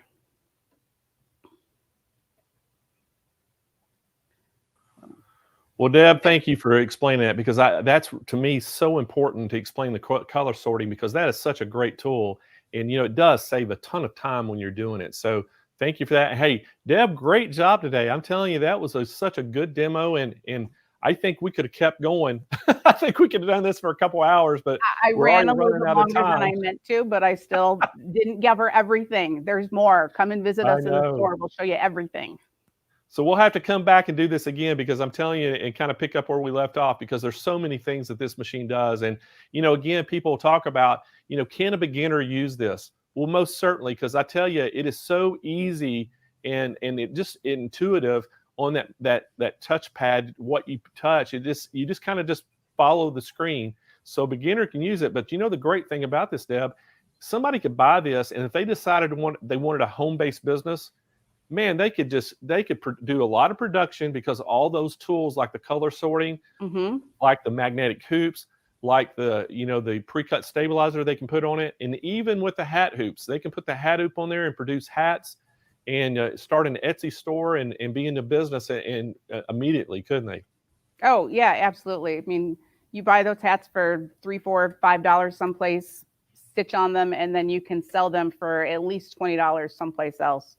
Well, Deb, thank you for explaining that, because that's, to me, so important to explain the color sorting, because that is such a great tool. And, it does save a ton of time when you're doing it. So thank you for that. Hey, Deb, great job today. I'm telling you, that was such a good demo. And I think we could have kept going. I think we could have done this for a couple hours, but I ran a little bit longer than I meant to, but I still didn't give her everything. There's more. Come and visit us in the store. We'll show you everything. So we'll have to come back and do this again, because I'm telling you, and kind of pick up where we left off, because there's so many things that this machine does. And, again, people talk about, can a beginner use this? Well, most certainly, because I tell you, it is so easy and it just intuitive on that touchpad. What you touch, you just kind of just follow the screen. So a beginner can use it. But the great thing about this, Deb, somebody could buy this, and if they decided they wanted a home-based business, man, they could do a lot of production, because all those tools, like the color sorting, like the magnetic hoops, like the pre-cut stabilizer they can put on it, and even with the hat hoops, they can put the hat hoop on there and produce hats and start an Etsy store and be in the business and immediately, couldn't they? Oh yeah, absolutely. I mean, you buy those hats for $3, $4, $5 someplace, stitch on them, and then you can sell them for at least $20 someplace else.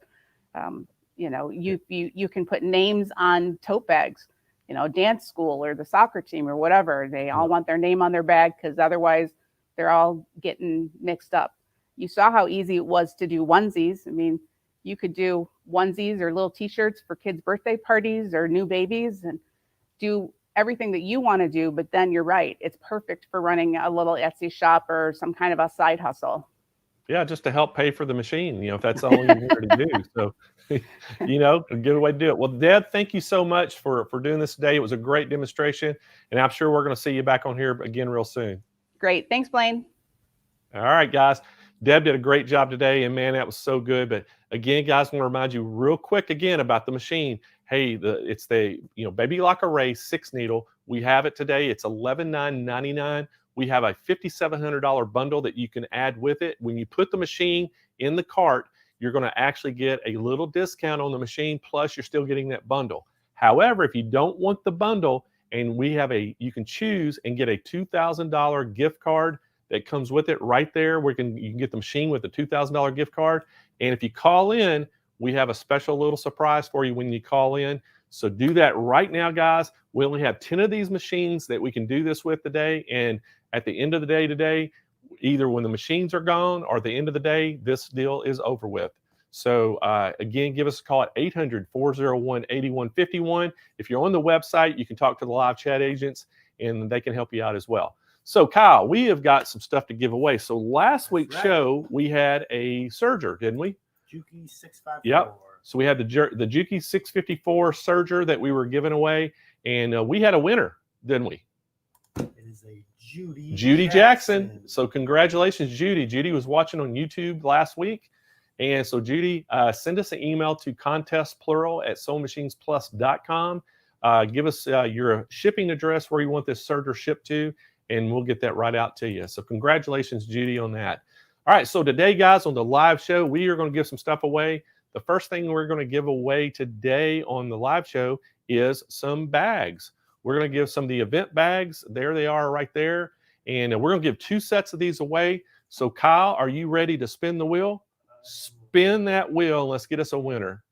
You can put names on tote bags, dance school or the soccer team or whatever. They all want their name on their bag, because otherwise they're all getting mixed up. You saw how easy it was to do onesies. I mean, you could do onesies or little t-shirts for kids' birthday parties or new babies and do everything that you want to do. But then you're right. It's perfect for running a little Etsy shop or some kind of a side hustle. Yeah, just to help pay for the machine, if that's all you're here to do. So, a good way to do it. Well, Deb, thank you so much for doing this today. It was a great demonstration, and I'm sure we're going to see you back on here again real soon. Great. Thanks, Blaine. All right, guys. Deb did a great job today, and man, that was so good. But again, guys, I want to remind you real quick again about the machine. Hey, it's the Baby Lock Array 6 needle. We have it today. It's $11,999. We have a $5,700 bundle that you can add with it. When you put the machine in the cart, you're going to actually get a little discount on the machine, plus you're still getting that bundle. However, if you don't want the bundle, and you can choose and get a $2,000 gift card that comes with it right there. You can get the machine with a $2,000 gift card. And if you call in, we have a special little surprise for you when you call in. So do that right now, guys. We only have 10 of these machines that we can do this with today. And at the end of the day today, either when the machines are gone or at the end of the day, this deal is over with. So again, give us a call at 800-401-8151. If you're on the website, you can talk to the live chat agents and they can help you out as well. So Kyle, we have got some stuff to give away. So last week's show, we had a serger, didn't we? Juki 654. Yep. So we had the Juki 654 serger that we were giving away, and we had a winner, didn't we? It is a Judy Jackson. So congratulations, Judy. Judy was watching on YouTube last week. And so Judy, send us an email to contestplural@SewingMachinesPlus.com. Give us your shipping address where you want this serger shipped to, and we'll get that right out to you. So congratulations, Judy, on that. All right, so today, guys, on the live show, we are going to give some stuff away. The first thing we're going to give away today on the live show is some bags. We're going to give some of the event bags. There they are right there. And we're going to give 2 sets of these away. So Kyle, are you ready to spin the wheel? Spin that wheel. And let's get us a winner.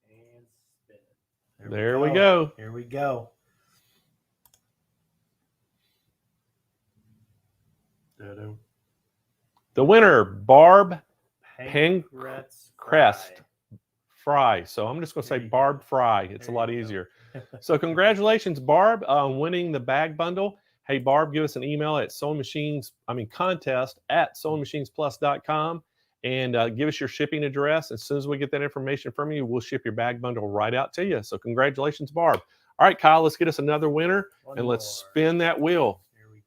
And spin it. There we go. Here we go. The winner, Barb Pencrest Fry. So I'm just going to say Barb Fry. It's a lot easier. So congratulations, Barb, on winning the bag bundle. Hey, Barb, give us an email at contest@SewingMachinesPlus.com and give us your shipping address. As soon as we get that information from you, we'll ship your bag bundle right out to you. So congratulations, Barb. All right, Kyle, let's get us another winner and let's spin that wheel. Here we go.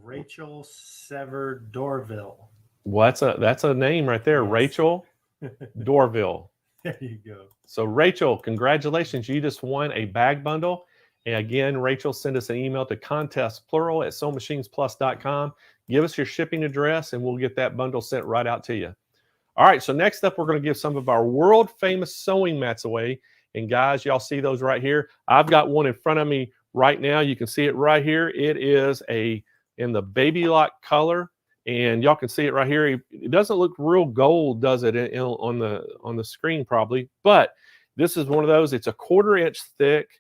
Rachel Sever Dorville. Well, that's a name right there, yes. Rachel Dorville. There you go. So Rachel, congratulations. You just won a bag bundle. And again, Rachel, send us an email to contest@SewingMachinesPlus.com. Give us your shipping address and we'll get that bundle sent right out to you. All right, so next up, we're going to give some of our world famous sewing mats away. And guys, y'all see those right here. I've got one in front of me right now. You can see it right here. It is in the baby lock color. And y'all can see it right here. It doesn't look real gold, does it, on the screen probably? But this is one of those. It's a 1/4 inch thick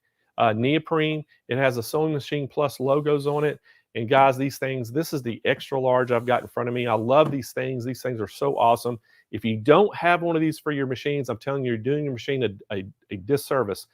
neoprene. It has a Sewing Machine Plus logos on it. And guys, these things, this is the extra large I've got in front of me. I love these things. These things are so awesome. If you don't have one of these for your machines, I'm telling you, you're doing your machine a disservice.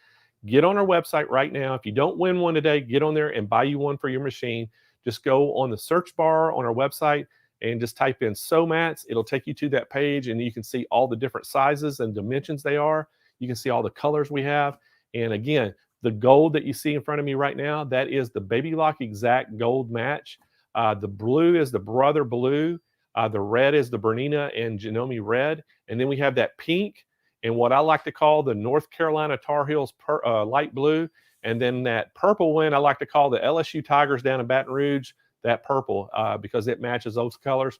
Get on our website right now. If you don't win one today, get on there and buy you one for your machine. Just go on the search bar on our website and just type in sew mats. It'll take you to that page and you can see all the different sizes and dimensions they are. You can see all the colors we have. And again, the gold that you see in front of me right now, that is the Baby Lock Exact Gold Match. The blue is the Brother Blue. The red is the Bernina and Janome Red. And then we have that pink and what I like to call the North Carolina Tar Heels light blue. And then that purple one I like to call the LSU Tigers down in Baton Rouge, that purple, because it matches those colors.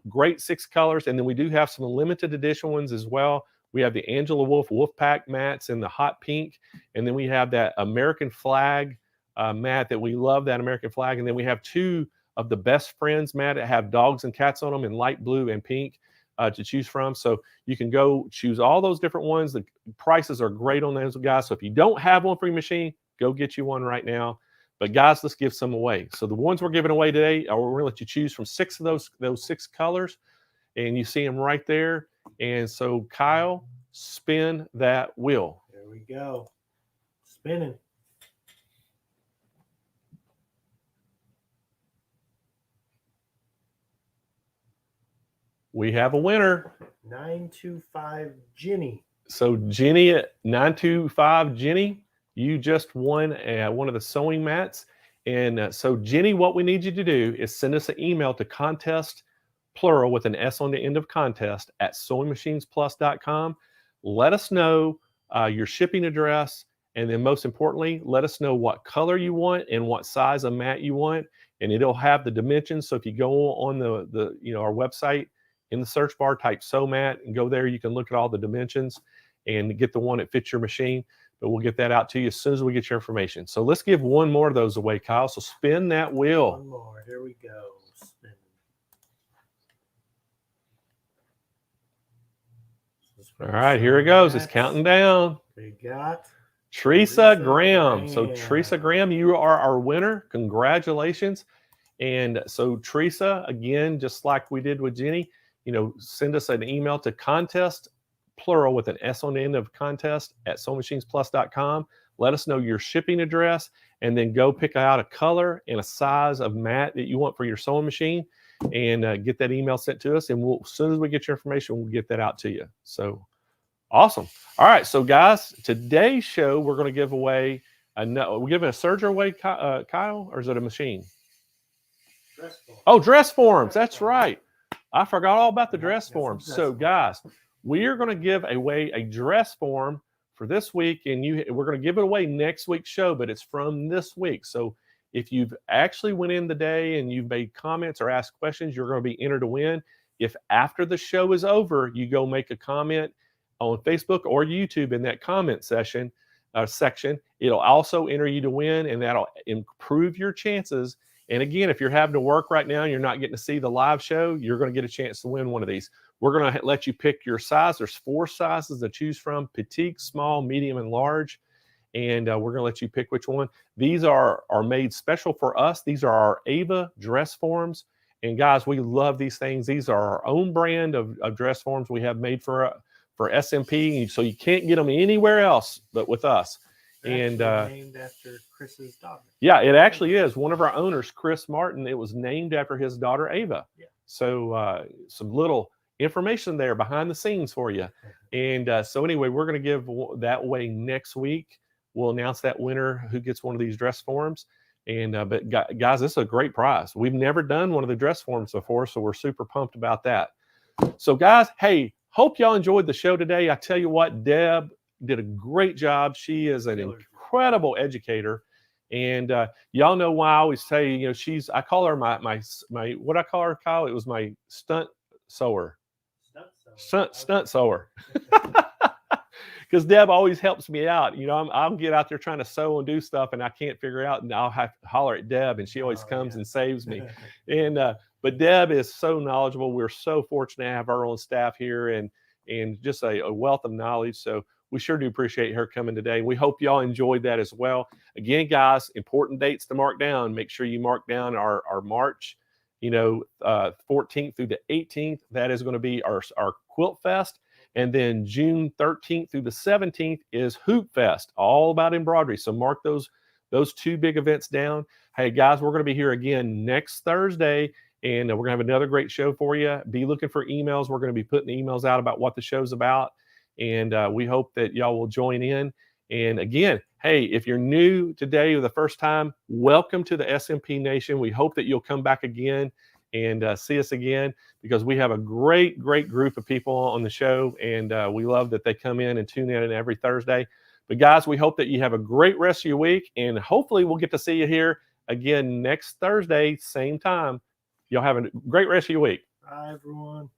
Great 6 colors. And then we do have some limited edition ones as well. We have the Angela Wolfpack mats in the hot pink. And then we have that American flag mat that we love, that American flag. And then we have 2 of the Best Friends mat that have dogs and cats on them in light blue and pink to choose from. So you can go choose all those different ones. The prices are great on those, guys. So if you don't have one for your machine, go get you one right now. But guys, let's give some away. So the ones we're giving away today, we're going to let you choose from 6 of those 6 colors. And you see them right there. And so Kyle, spin that wheel. There we go. Spinning. We have a winner. 925 Jenny. So Jenny at 925 Jenny, you just won one of the sewing mats. And so Jenny, what we need you to do is send us an email to contest, plural with an S on the end of contest, at SewingMachinesPlus.com. Let us know your shipping address. And then most importantly, let us know what color you want and what size of mat you want. And it'll have the dimensions. So if you go on our website, in the search bar, type sew mat and go there. You can look at all the dimensions and get the one that fits your machine. But we'll get that out to you as soon as we get your information. So let's give one more of those away, Kyle. So spin that wheel. One more. Here we go. Spin. All right, here it goes. It's counting down. We got Teresa Graham. So Teresa Graham, you are our winner. Congratulations. And so Teresa, again, just like we did with Jenny, send us an email to contest, plural with an S on the end of contest, at SewingMachinesPlus.com. Let us know your shipping address and then go pick out a color and a size of mat that you want for your sewing machine and get that email sent to us. And as soon as we get your information, we'll get that out to you. So awesome. All right. So guys, today's show, we're going to give away, we're giving a serger away, Kyle, or is it a machine? Dress forms. Oh, dress forms. That's right. I forgot all about the dress forms. So guys, we are going to give away a dress form for this week, and we're going to give it away next week's show, but it's from this week. So if you've actually went in the day and you've made comments or asked questions, you're going to be entered to win. If after the show is over, you go make a comment on Facebook or YouTube in that comment section, it'll also enter you to win, and that'll improve your chances. And again, if you're having to work right now and you're not getting to see the live show, you're going to get a chance to win one of these. We're going to let you pick your size. There's 4 sizes to choose from: petite, small, medium, and large. and we're going to let you pick which one. These are made special for us. These are our Ava dress forms. And guys, we love these things. These are our own brand of dress forms we have made for SMP. So you can't get them anywhere else but with us. And named after Chris's daughter. Yeah, it actually is. One of our owners, Chris Martin, it was named after his daughter, Ava. Yeah. So some little information there behind the scenes for you. And so anyway, we're going to give that away next week. We'll announce that winner who gets one of these dress forms. And but guys, this is a great prize. We've never done one of the dress forms before, so we're super pumped about that. So guys, hey, hope y'all enjoyed the show today. I tell you what, Deb did a great job. She is an incredible educator. And y'all know why I always say, you know, I call her my what I call her, Kyle? It was my stunt sewer. Stunt sewer. Because Deb always helps me out. You know, I'll get out there trying to sew and do stuff, and I can't figure it out, and I'll have to holler at Deb, and she always comes and saves me. And but Deb is so knowledgeable. We're so fortunate to have our own staff here, and just a wealth of knowledge. So we sure do appreciate her coming today. We hope y'all enjoyed that as well. Again, guys, important dates to mark down. Make sure you mark down our March, 14th through the 18th. That is going to be our Quilt Fest. And then June 13th through the 17th is Hoopfest, all about embroidery. So mark those two big events down. Hey, guys, we're going to be here again next Thursday, and we're going to have another great show for you. Be looking for emails. We're going to be putting emails out about what the show's about, and we hope that y'all will join in. And again, hey, if you're new today or the first time, welcome to the SMP Nation. We hope that you'll come back again and see us again, because we have a great group of people on the show, and we love that they come in and tune in every Thursday. But guys, we hope that you have a great rest of your week, and hopefully we'll get to see you here again next Thursday, same time. Y'all have a great rest of your week. Bye, everyone.